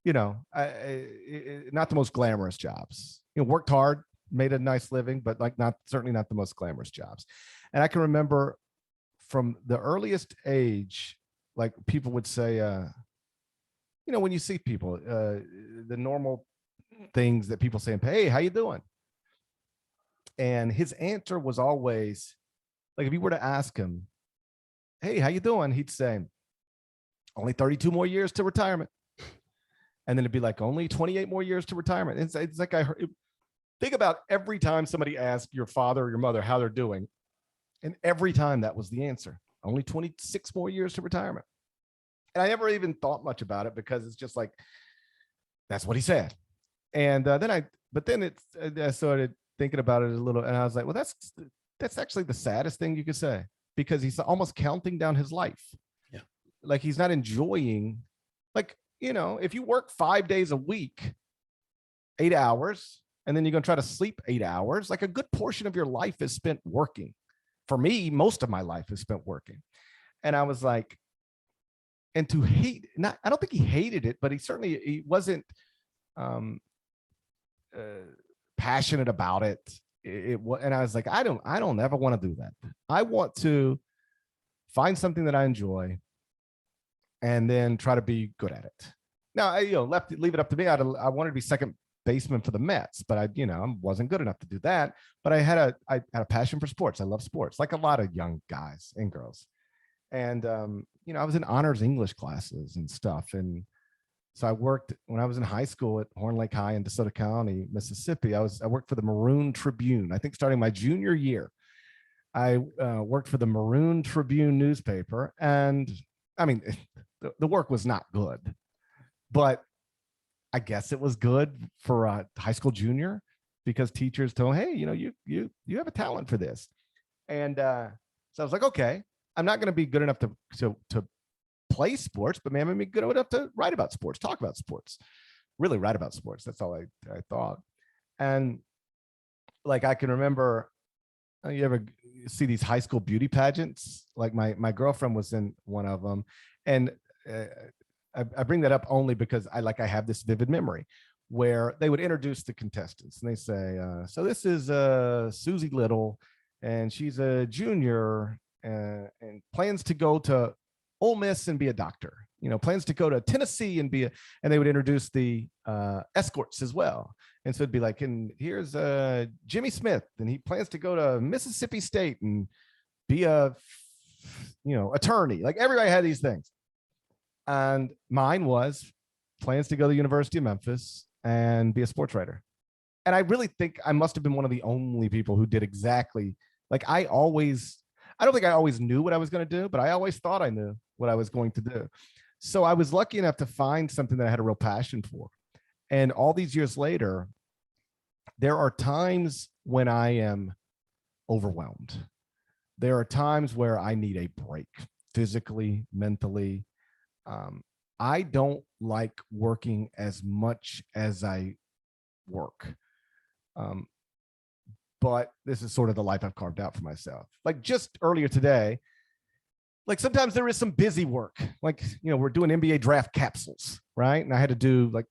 the most glamorous jobs. Worked hard, made a nice living, but certainly not the most glamorous jobs. And I can remember from the earliest age, like people would say, when you see people, the normal things that people say, hey, how you doing? And his answer was always, like, if you were to ask him, hey, how you doing? He'd say, only 32 more years to retirement. And then it'd be like, only 28 more years to retirement. It's like, think about every time somebody asked your father or your mother how they're doing. And every time that was the answer, only 26 more years to retirement. And I never even thought much about it because it's just like, that's what he said. And then I started thinking about it a little, and I was like, well, that's actually the saddest thing you could say, because he's almost counting down his life. Yeah. Like he's not enjoying, like, if you work 5 days a week, 8 hours, and then you're going to try to sleep 8 hours, like a good portion of your life is spent working. For me, most of my life is spent working. And I was like, and to hate, I don't think he hated it, but he wasn't passionate about it. And I was like, I don't ever want to do that. I want to find something that I enjoy and then try to be good at it. Now, leave it up to me. I wanted to be second baseman for the Mets, but I wasn't good enough to do that. But I had a passion for sports. I love sports, like a lot of young guys and girls. And I was in honors English classes and stuff. And so I worked when I was in high school at Horn Lake High in DeSoto County, Mississippi. I worked for the Maroon Tribune. I think starting my junior year, I worked for the Maroon Tribune newspaper. And I mean, the work was not good, but I guess it was good for a high school junior because teachers told, hey, you have a talent for this. And so I was like, okay, I'm not going to be good enough to play sports, but man, I'm going to be good enough to write about sports, talk about sports, really write about sports. That's all I thought. And like, I can remember, you ever see these high school beauty pageants? Like my girlfriend was in one of them. And I bring that up only because I have this vivid memory where they would introduce the contestants and they say, so this is Susie Little, and she's a junior and plans to go to Ole Miss and be a doctor, plans to go to Tennessee and and they would introduce the escorts as well. And so it'd be like, and here's Jimmy Smith, and he plans to go to Mississippi State and be a, attorney. Like everybody had these things. And mine was plans to go to the University of Memphis and be a sports writer. And I really think I must have been one of the only people who did exactly like I don't think I always knew what I was going to do, but I always thought I knew what I was going to do. So I was lucky enough to find something that I had a real passion for. And all these years later, there are times when I am overwhelmed. There are times where I need a break, physically, mentally. I don't like working as much as I work. But this is sort of the life I've carved out for myself. Like just earlier today, like sometimes there is some busy work. Like, we're doing NBA draft capsules, right? And I had to do like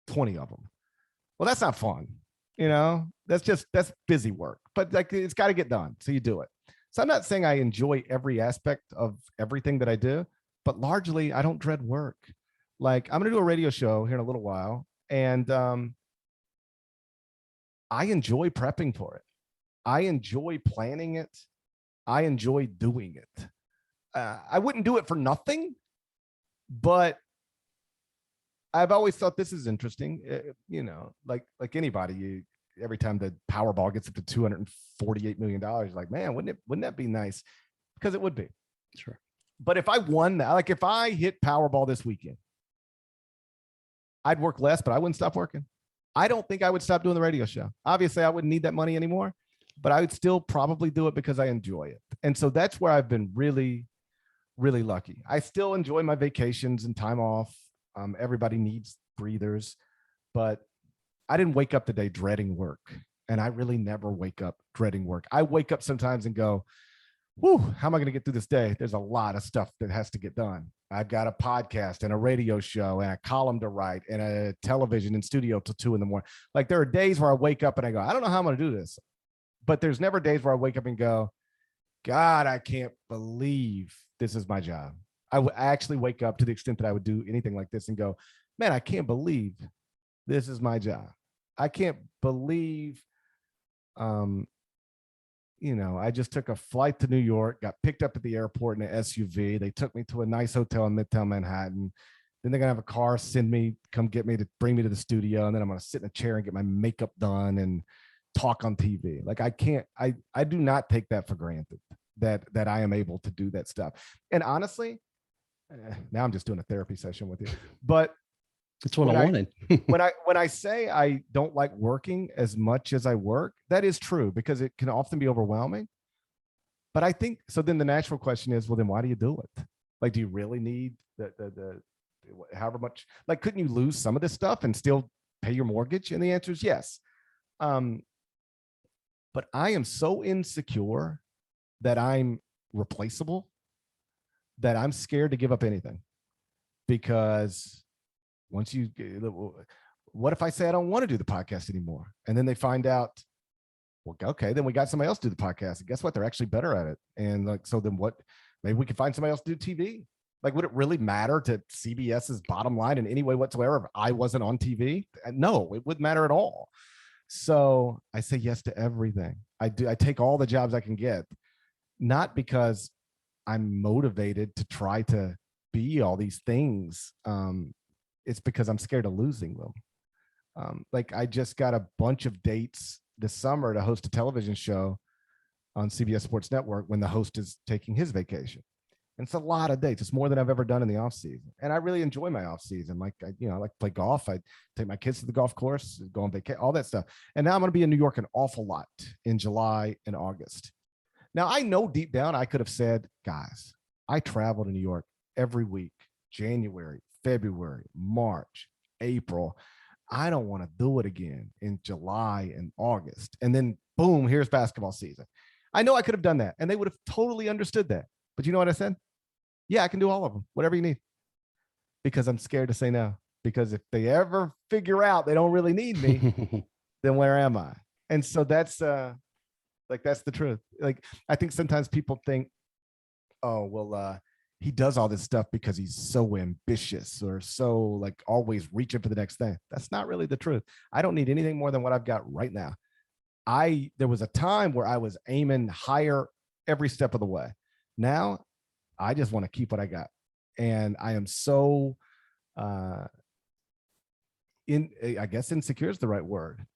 20 of them. Well, that's not fun. That's busy work, but like it's got to get done. So you do it. So I'm not saying I enjoy every aspect of everything that I do, but largely I don't dread work. Like I'm going to do a radio show here in a little while. And I enjoy prepping for it. I enjoy planning it. I enjoy doing it. I wouldn't do it for nothing, but I've always thought this is interesting. Like anybody, every time the Powerball gets up to $248 million, like, man, wouldn't that be nice? Because it would be. Sure. But if I won that, like if I hit Powerball this weekend, I'd work less, but I wouldn't stop working. I don't think I would stop doing the radio show. Obviously, I wouldn't need that money anymore, but I would still probably do it because I enjoy it. And so that's where I've been really, really lucky. I still enjoy my vacations and time off. Everybody needs breathers, but I didn't wake up today dreading work. And I really never wake up dreading work. I wake up sometimes and go, whew, how am I going to get through this day? There's a lot of stuff that has to get done. I've got a podcast and a radio show and a column to write and a television and studio till 2 a.m. Like there are days where I wake up and I go, I don't know how I'm going to do this. But there's never days where I wake up and go, God, I can't believe this is my job. I would actually wake up to the extent that I would do anything like this and go, man, I can't believe this is my job. I can't believe, I just took a flight to New York, got picked up at the airport in an SUV. They took me to a nice hotel in Midtown Manhattan. Then they're going to have a car send me, come get me to bring me to the studio. And then I'm going to sit in a chair and get my makeup done and talk on TV. Like I do not take that for granted that I am able to do that stuff. And honestly, now I'm just doing a therapy session with you, but that's what I wanted. when I say I don't like working as much as I work, that is true because it can often be overwhelming. But I think so. Then the natural question is, well, then why do you do it? Like, do you really need the however much? Like, couldn't you lose some of this stuff and still pay your mortgage? And the answer is yes. But I am so insecure that I'm replaceable that I'm scared to give up anything because once you what if I say I don't want to do the podcast anymore? And then they find out, well, okay, then we got somebody else to do the podcast. And guess what? They're actually better at it. And like, so then what? Maybe we can find somebody else to do TV. Like, would it really matter to CBS's bottom line in any way whatsoever if I wasn't on TV? No, it wouldn't matter at all. So I say yes to everything. I take all the jobs I can get, not because I'm motivated to try to be all these things. It's because I'm scared of losing them. Like, I just got a bunch of dates this summer to host a television show on CBS Sports Network when the host is taking his vacation. And it's a lot of dates. It's more than I've ever done in the off season. And I really enjoy my off season. Like, I like to play golf. I take my kids to the golf course, go on vacation, all that stuff. And now I'm going to be in New York an awful lot in July and August. Now, I know deep down I could have said, guys, I travel to New York every week, January, February, March, April. I don't want to do it again in July and August. And then boom, here's basketball season. I know I could have done that, and they would have totally understood that. But you know what I said? Yeah, I can do all of them, whatever you need. Because I'm scared to say no. Because if they ever figure out they don't really need me, then where am I? And so that's that's the truth. Like, I think sometimes people think, oh, well, he does all this stuff because he's so ambitious or so like always reaching for the next thing. That's not really the truth. I don't need anything more than what I've got right now. There was a time where I was aiming higher every step of the way. Now I just want to keep what I got. And I am so I guess insecure is the right word,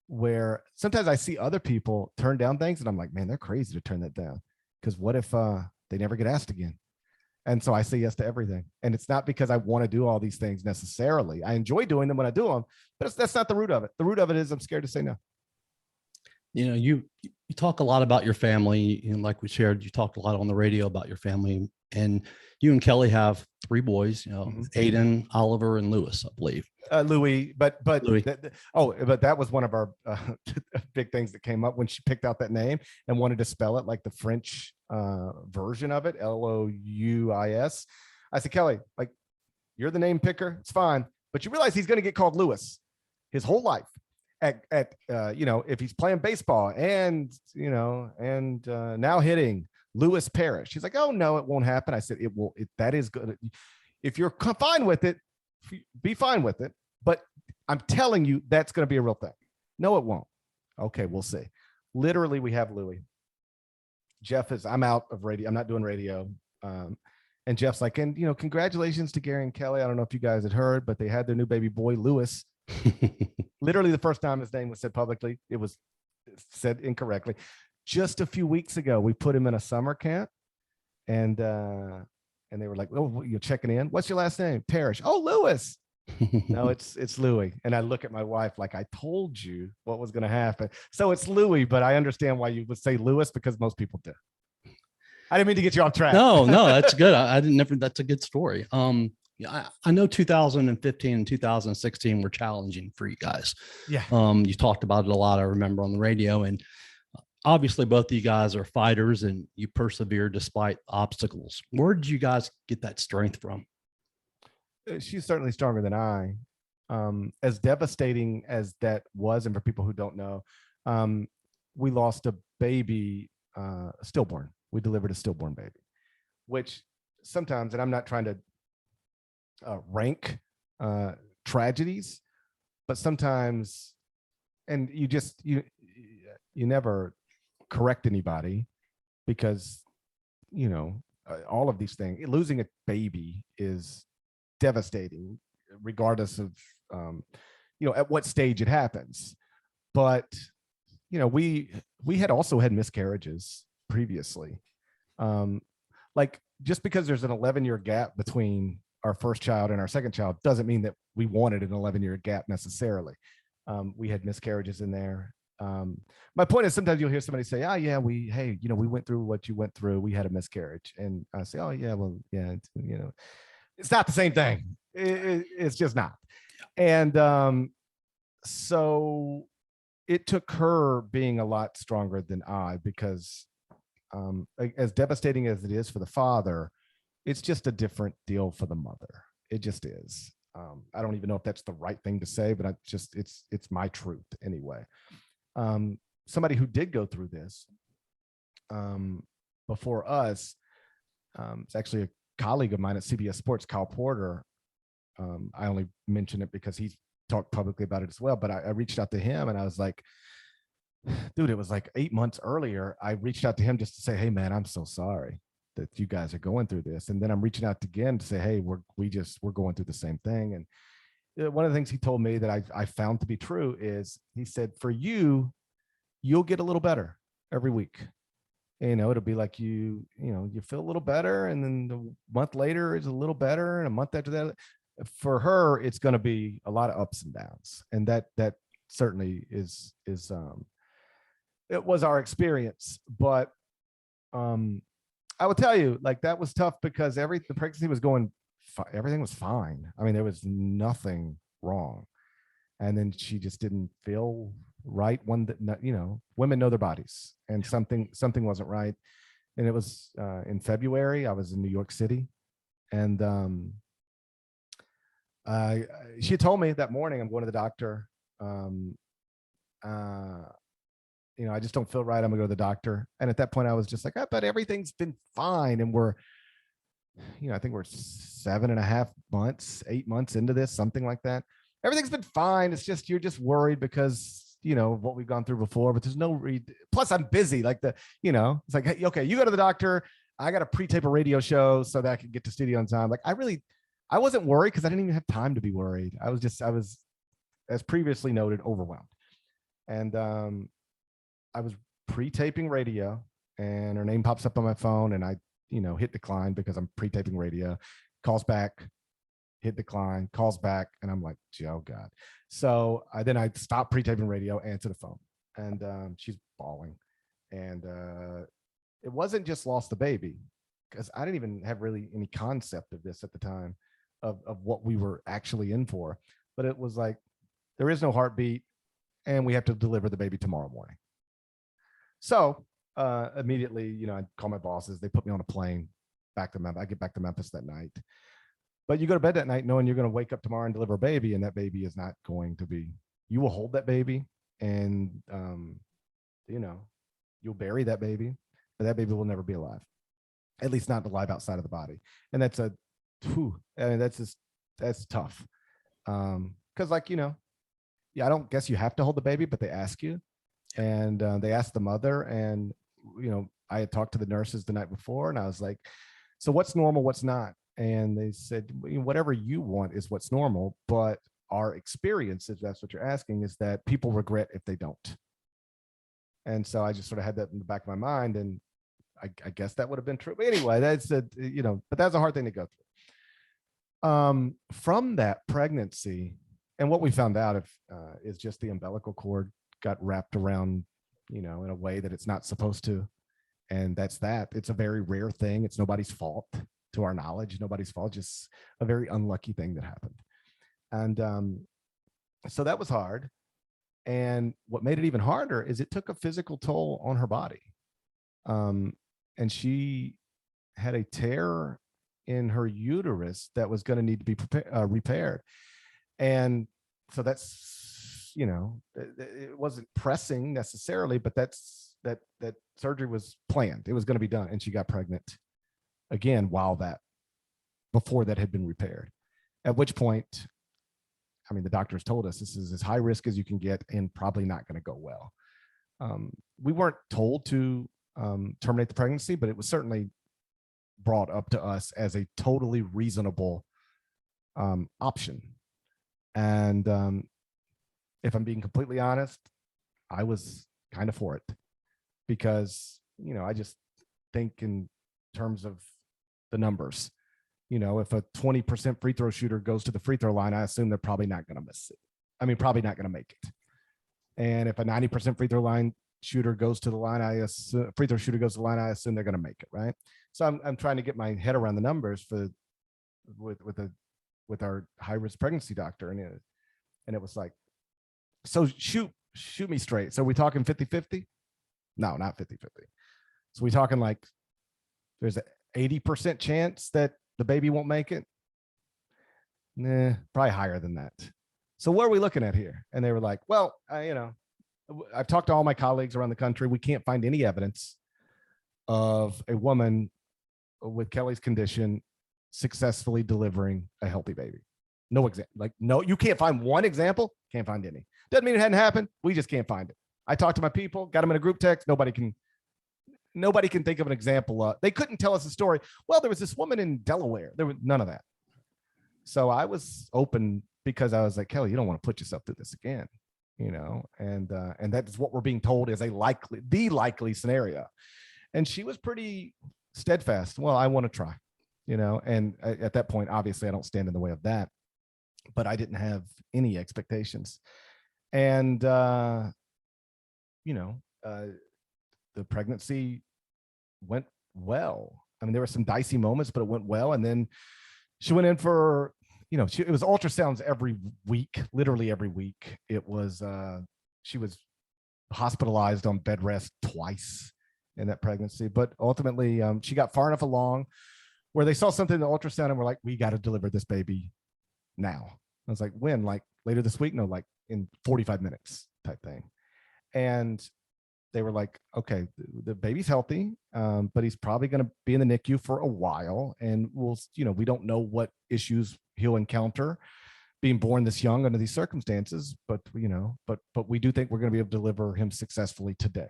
where sometimes I see other people turn down things and I'm like, man, they're crazy to turn that down. Because what if they never get asked again? And so I say yes to everything. And it's not because I want to do all these things necessarily. I enjoy doing them when I do them, but that's not the root of it. The root of it is I'm scared to say no. You know, you talk a lot about your family, and like we shared, you talked a lot on the radio about your family, and you and Kelly have 3 boys, Aiden, Oliver, and Lewis, I believe. Louis, but Louis. But that was one of our big things that came up when she picked out that name and wanted to spell it like the French version of it, Louis. I said, Kelly, like, you're the name picker, it's fine, but you realize he's going to get called Lewis his whole life. If he's playing baseball and now hitting Lewis Parrish, he's like, oh no, it won't happen. I said, it will. That is good. If you're fine with it, be fine with it. But I'm telling you, that's going to be a real thing. No, it won't. Okay, we'll see. Literally, we have Louis. I'm out of radio. I'm not doing radio. And Jeff's like, and congratulations to Gary and Kelly. I don't know if you guys had heard, but they had their new baby boy, Lewis. Literally the first time his name was said publicly, it was said incorrectly. Just a few weeks ago, we put him in a summer camp, and they were like, "Oh, you're checking in. What's your last name?" Parrish. Oh, Lewis. No, it's Louis. And I look at my wife like, I told you what was going to happen. So it's Louis, but I understand why you would say Lewis, because most people do. I didn't mean to get you off track. No, that's good. I didn't never. That's a good story. I know 2015 and 2016 were challenging for you guys. Yeah. You talked about it a lot, I remember, on the radio, and obviously both of you guys are fighters and you persevere despite obstacles. Where did you guys get that strength from? She's certainly stronger than I. As devastating as that was, and for people who don't know, we lost a baby, stillborn. We delivered a stillborn baby, which sometimes, and I'm not trying to rank tragedies, but sometimes, and you never correct anybody, because all of these things, losing a baby is devastating regardless of at what stage it happens. But we had also had miscarriages previously. Like, just because there's an 11-year gap between our first child and our second child doesn't mean that we wanted an 11-year gap necessarily. We had miscarriages in there. My point is, sometimes you'll hear somebody say, oh yeah, we went through what you went through. We had a miscarriage. And I say, oh yeah, well, yeah, it's not the same thing. It's just not. And so it took her being a lot stronger than I, because as devastating as it is for the father, it's just a different deal for the mother. It just is. I don't even know if that's the right thing to say, but it's my truth anyway. Somebody who did go through this before us, it's actually a colleague of mine at CBS Sports, Kyle Porter. I only mention it because he's talked publicly about it as well, but I reached out to him and I was like, dude, it was like 8 months earlier. I reached out to him just to say, hey man, I'm so sorry that you guys are going through this. And then I'm reaching out again to say, hey, we're going through the same thing. And one of the things he told me that I found to be true is he said, for you'll get a little better every week. It'll be like you feel a little better. And then a month later is a little better. And a month after that, for her, it's going to be a lot of ups and downs. And that certainly is it was our experience. But I will tell you, like, that was tough because the pregnancy was going, everything was fine. I mean, there was nothing wrong. And then she just didn't feel right. Women know their bodies, and something wasn't right. And it was in February. I was in New York City, and she told me that morning, I'm going to the doctor. I just don't feel right. I'm gonna go to the doctor. And at that point I was just like, but everything's been fine. And I think we're 7.5 months, 8 months into this, something like that. Everything's been fine. It's just, you're just worried because, what we've gone through before, but there's no plus I'm busy. Like it's like, hey, okay, you go to the doctor. I got to pre-tape a radio show so that I can get to studio on time. Like I wasn't worried because I didn't even have time to be worried. I was, as previously noted, overwhelmed. And I was pre-taping radio, and her name pops up on my phone, and I, hit decline because I'm pre-taping radio. Calls back, hit decline, calls back, and I'm like, oh God. So then I stopped pre-taping radio, answer the phone, and she's bawling. And it wasn't just lost the baby, because I didn't even have really any concept of this at the time of what we were actually in for. But it was like, there is no heartbeat, and we have to deliver the baby tomorrow morning. So immediately, I call my bosses. They put me on a plane back to Memphis. I get back to Memphis that night. But you go to bed that night knowing you're going to wake up tomorrow and deliver a baby, and that baby is not going to be. You will hold that baby, and you'll bury that baby, but that baby will never be alive, at least not alive outside of the body. And that's that's tough. Because I don't guess you have to hold the baby, but they ask you. And they asked the mother, and I had talked to the nurses the night before, and I was like, so what's normal, what's not? And they said, whatever you want is what's normal, but our experience, if that's what you're asking, is that people regret if they don't. And so I just sort of had that in the back of my mind, and I guess that would have been true. But anyway, but that's a hard thing to go through. From that pregnancy, and what we found out is just the umbilical cord got wrapped around, in a way that it's not supposed to. And that's that. It's a very rare thing. It's nobody's fault, to our knowledge, nobody's fault, just a very unlucky thing that happened. And so that was hard. And what made it even harder is it took a physical toll on her body. And she had a tear in her uterus that was going to need to be repaired. And so that's, it wasn't pressing necessarily, but that surgery was planned. It was going to be done. And she got pregnant again before that had been repaired. At which point, the doctors told us this is as high risk as you can get and probably not going to go well. We weren't told to terminate the pregnancy, but it was certainly brought up to us as a totally reasonable option. And if I'm being completely honest, I was kind of for it, because, I just think in terms of the numbers. If a 20% free throw shooter goes to the free throw line, I assume they're probably not going to miss it. Probably not going to make it. And if a 90% free throw shooter goes to the line, I assume they're going to make it, right? So I'm trying to get my head around the numbers with our high risk pregnancy doctor, and it was like, so shoot me straight. So we talking 50-50? No, not 50-50. So we talking like there's an 80% chance that the baby won't make it. Nah, probably higher than that. So what are we looking at here? And they were like, well, I've talked to all my colleagues around the country. We can't find any evidence of a woman with Kelly's condition successfully delivering a healthy baby. No example. Like, no, you can't find one example. Can't find any. Doesn't mean it hadn't happened. We just can't find it. I talked to my people, got them in a group text. Nobody can think of an example. They couldn't tell us a story. Well, there was this woman in Delaware. There was none of that. So I was open because I was like, Kelly, you don't want to put yourself through this again, and that's what we're being told is the likely scenario. And she was pretty steadfast. Well, I want to try, and at that point, obviously I don't stand in the way of that, but I didn't have any expectations. And, the pregnancy went well. I mean, there were some dicey moments, but it went well. And then she went in for, it was ultrasounds every week, literally every week. It was, she was hospitalized on bed rest twice in that pregnancy, but ultimately she got far enough along where they saw something in the ultrasound and were like, we got to deliver this baby now. I was like, when? Like later this week? No, like in 45 minutes type thing. And they were like, okay, the baby's healthy, but he's probably going to be in the NICU for a while. And we'll, we don't know what issues he'll encounter being born this young under these circumstances, but we do think we're going to be able to deliver him successfully today.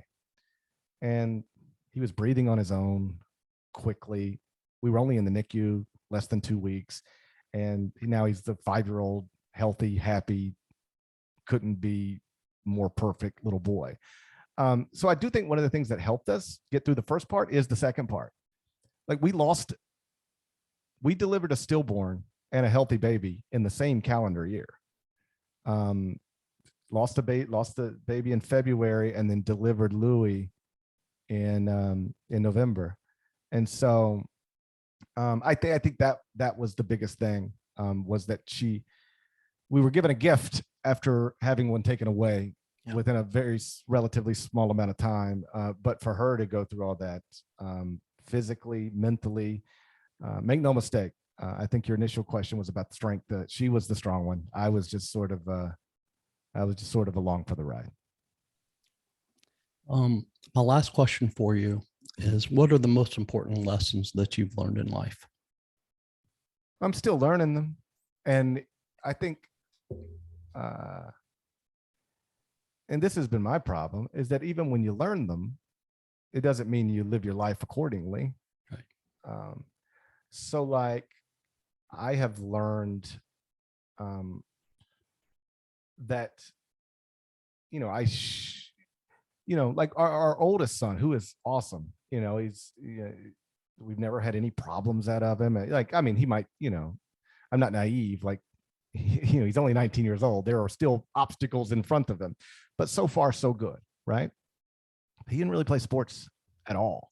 And he was breathing on his own quickly. We were only in the NICU less than 2 weeks. And now he's the 5-year-old, healthy, happy, couldn't be more perfect little boy. So I do think one of the things that helped us get through the first part is the second part. Like we delivered a stillborn and a healthy baby in the same calendar year. Lost the baby in February and then delivered Louis in November. And so I think that was the biggest thing, was that we were given a gift after having one taken away within a very relatively small amount of time. But for her to go through all that physically, mentally, make no mistake. I think your initial question was about the strength. She was the strong one. I was just sort of along for the ride. My last question for you is, what are the most important lessons that you've learned in life? I'm still learning them. And I think, and this has been my problem, is that even when you learn them, it doesn't mean you live your life accordingly. Right. So like I have learned that, like our oldest son, who is awesome, we've never had any problems out of him. Like, I mean, he might, I'm not naive. Like, he's only 19 years old. There are still obstacles in front of him, but so far so good. Right. He didn't really play sports at all.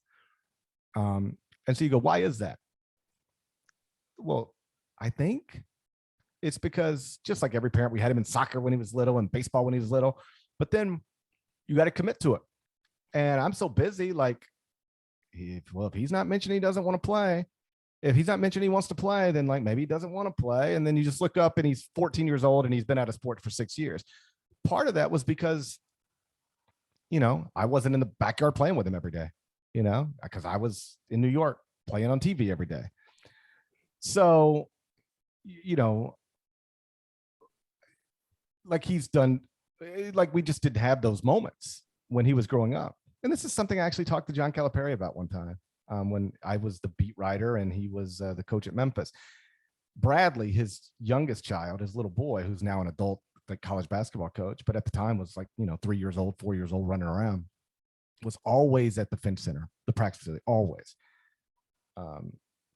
And so you go, why is that? Well, I think it's because just like every parent, we had him in soccer when he was little and baseball when he was little, but then you got to commit to it. And I'm so busy, like, if he's not mentioning he doesn't want to play, if he's not mentioning he wants to play, then like maybe he doesn't want to play. And then you just look up and he's 14 years old and he's been out of sports for 6 years. Part of that was because, I wasn't in the backyard playing with him every day, because I was in New York playing on TV every day. So, like he's done, like we just didn't have those moments when he was growing up. And this is something I actually talked to John Calipari about one time, when I was the beat writer and he was the coach at Memphis. Bradley, his youngest child, his little boy, who's now an adult, like college basketball coach, but at the time was like, 3 years old, 4 years old, running around, was always at the Finch Center, the practice facility, always.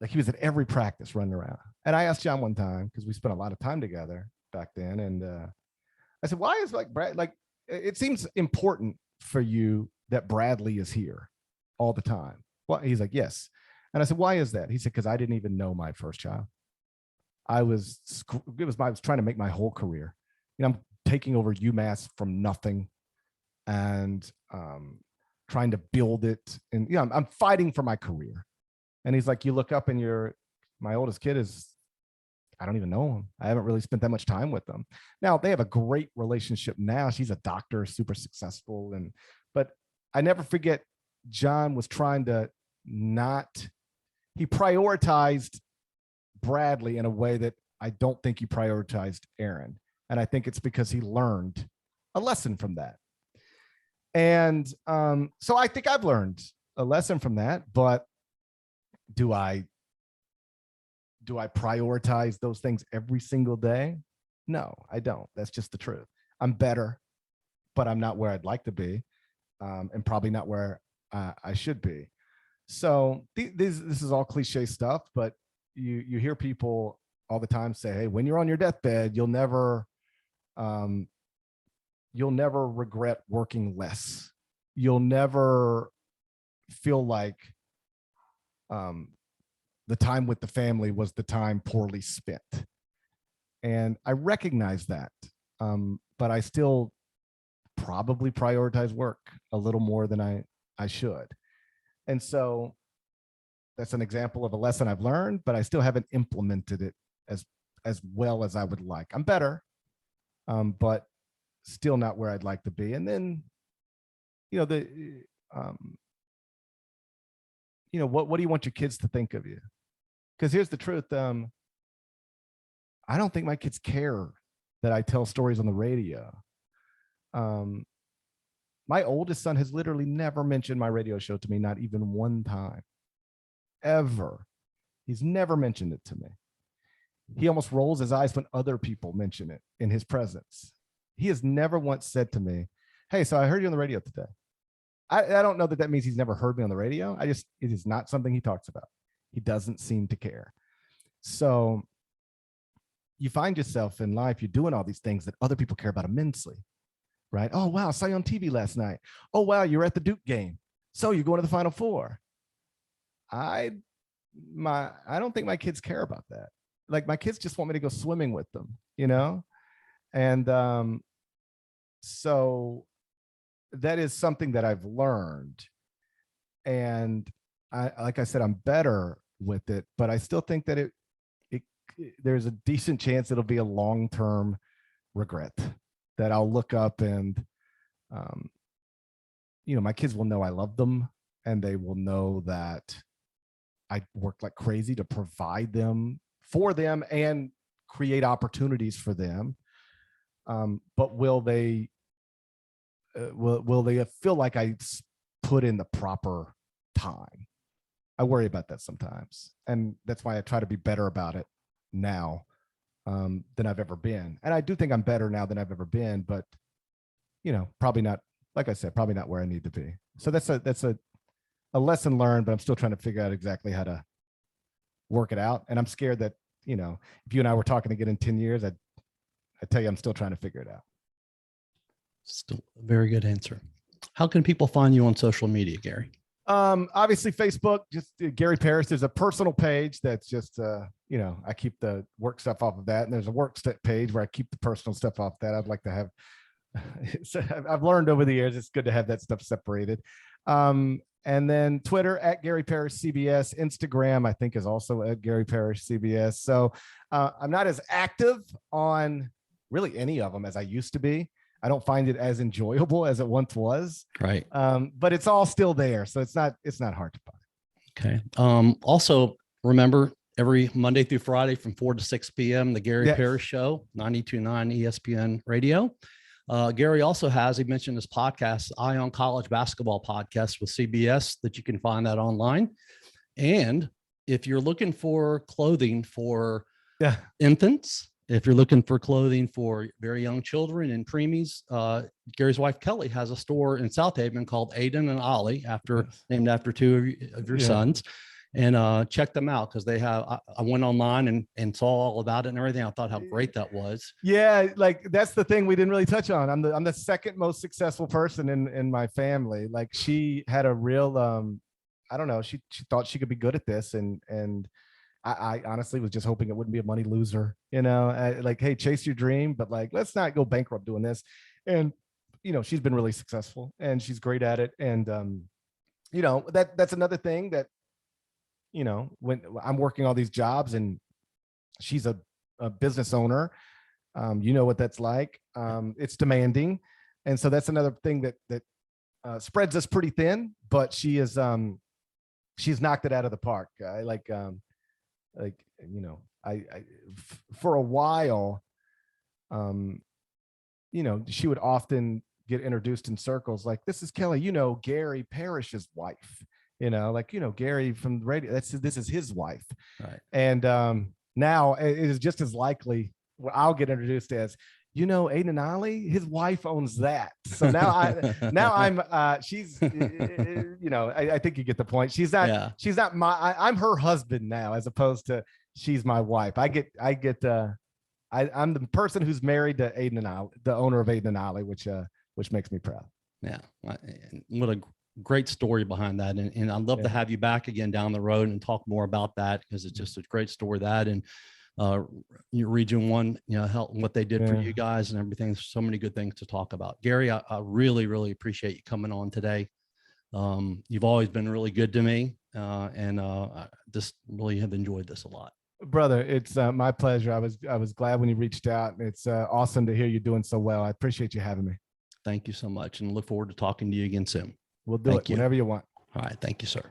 Like he was at every practice running around. And I asked John one time, because we spent a lot of time together back then. And I said, why is like Brad, like, it seems important for you that Bradley is here all the time. Well, he's like, yes. And I said, why is that? He said, because I didn't even know my first child. I was trying to make my whole career. I'm taking over UMass from nothing and trying to build it. And, I'm fighting for my career. And he's like, you look up and my oldest kid is I don't even know them. I haven't really spent that much time with them. Now they have a great relationship now. She's a doctor, super successful. But I never forget, John was trying to he prioritized Bradley in a way that I don't think he prioritized Aaron. And I think it's because he learned a lesson from that. And so I think I've learned a lesson from that, but do I prioritize those things every single day? No, I don't. That's just the truth. I'm better, but I'm not where I'd like to be, and probably not where I should be. So this is all cliche stuff, but you hear people all the time say, hey, when you're on your deathbed, you'll never regret working less. You'll never feel like the time with the family was the time poorly spent. And I recognize that, but I still probably prioritize work a little more than I should. And so that's an example of a lesson I've learned, but I still haven't implemented it as well as I would like. I'm better, but still not where I'd like to be. And then, what do you want your kids to think of you? Because here's the truth. I don't think my kids care that I tell stories on the radio. My oldest son has literally never mentioned my radio show to me, not even one time, ever. He's never mentioned it to me. He almost rolls his eyes when other people mention it in his presence. He has never once said to me, hey, so I heard you on the radio today. I don't know that means he's never heard me on the radio. It is not something he talks about. He doesn't seem to care. So you find yourself in life, you're doing all these things that other people care about immensely, right? Oh, wow, I saw you on TV last night. Oh, wow, you're at the Duke game. So you're going to the Final Four. I don't think my kids care about that. Like, my kids just want me to go swimming with them, And so that is something that I've learned. And like I said, I'm better with it, but I still think that there's a decent chance it'll be a long-term regret that I'll look up and, my kids will know I love them, and they will know that I worked like crazy to provide them for them and create opportunities for them. But will they feel like I put in the proper time? I worry about that sometimes. And that's why I try to be better about it now than I've ever been. And I do think I'm better now than I've ever been, but probably not, like I said, probably not where I need to be. So that's a lesson learned, but I'm still trying to figure out exactly how to work it out. And I'm scared that, if you and I were talking again in 10 years, I tell you, I'm still trying to figure it out. Still a very good answer. How can people find you on social media, Gary? Obviously Facebook, just Gary Parrish. There's a personal page that's just, I keep the work stuff off of that. And there's a work page where I keep the personal stuff off that. I'd like to have, so I've learned over the years, it's good to have that stuff separated. And then Twitter at Gary Parrish CBS, Instagram, I think, is also at Gary Parrish CBS. So I'm not as active on really any of them as I used to be. I don't find it as enjoyable as it once was. Right. But it's all still there. So it's not hard to find. Okay. Also remember, every Monday through Friday from 4 to 6 p.m., the Gary Parrish Show, 92.9 ESPN Radio. Gary also has, he mentioned his podcast, Eye on College Basketball Podcast with CBS, that you can find that online. And if you're looking for clothing for infants, if you're looking for clothing for very young children and preemies, Gary's wife, Kelly, has a store in South Haven called Aiden and Ollie, named after two of your sons. And check them out, because they have, I went online and saw all about it and everything. I thought how great that was. Yeah, like that's the thing we didn't really touch on. I'm the second most successful person in my family. Like, she had a real, I don't know, she thought she could be good at this, and I honestly was just hoping it wouldn't be a money loser, like, hey, chase your dream, but like, let's not go bankrupt doing this. And, she's been really successful and she's great at it. And, that's another thing that, when I'm working all these jobs and she's a a business owner. You know what that's like. It's demanding. And so that's another thing that spreads us pretty thin, but she's knocked it out of the park. For a while, she would often get introduced in circles like, this is Kelly, Gary Parrish's wife, Gary from the radio, this is his wife. Right. And now it is just as likely I'll get introduced as, Aiden and Ali, his wife owns that. So now I think you get the point. I'm her husband now, as opposed to she's my wife. I'm the person who's married to Aiden and Ali, the owner of Aiden and Ali, which makes me proud. Yeah. What a great story behind that. And I'd love to have you back again down the road and talk more about that, because it's just a great story, that. And Region 1, what they did for you guys and everything. So many good things to talk about. Gary, I really, really appreciate you coming on today. You've always been really good to me, and I just really have enjoyed this a lot. Brother, it's my pleasure. I was glad when you reached out. It's awesome to hear you doing so well. I appreciate you having me. Thank you so much, and look forward to talking to you again soon. We'll do it whenever you want. All right. Thank you, sir.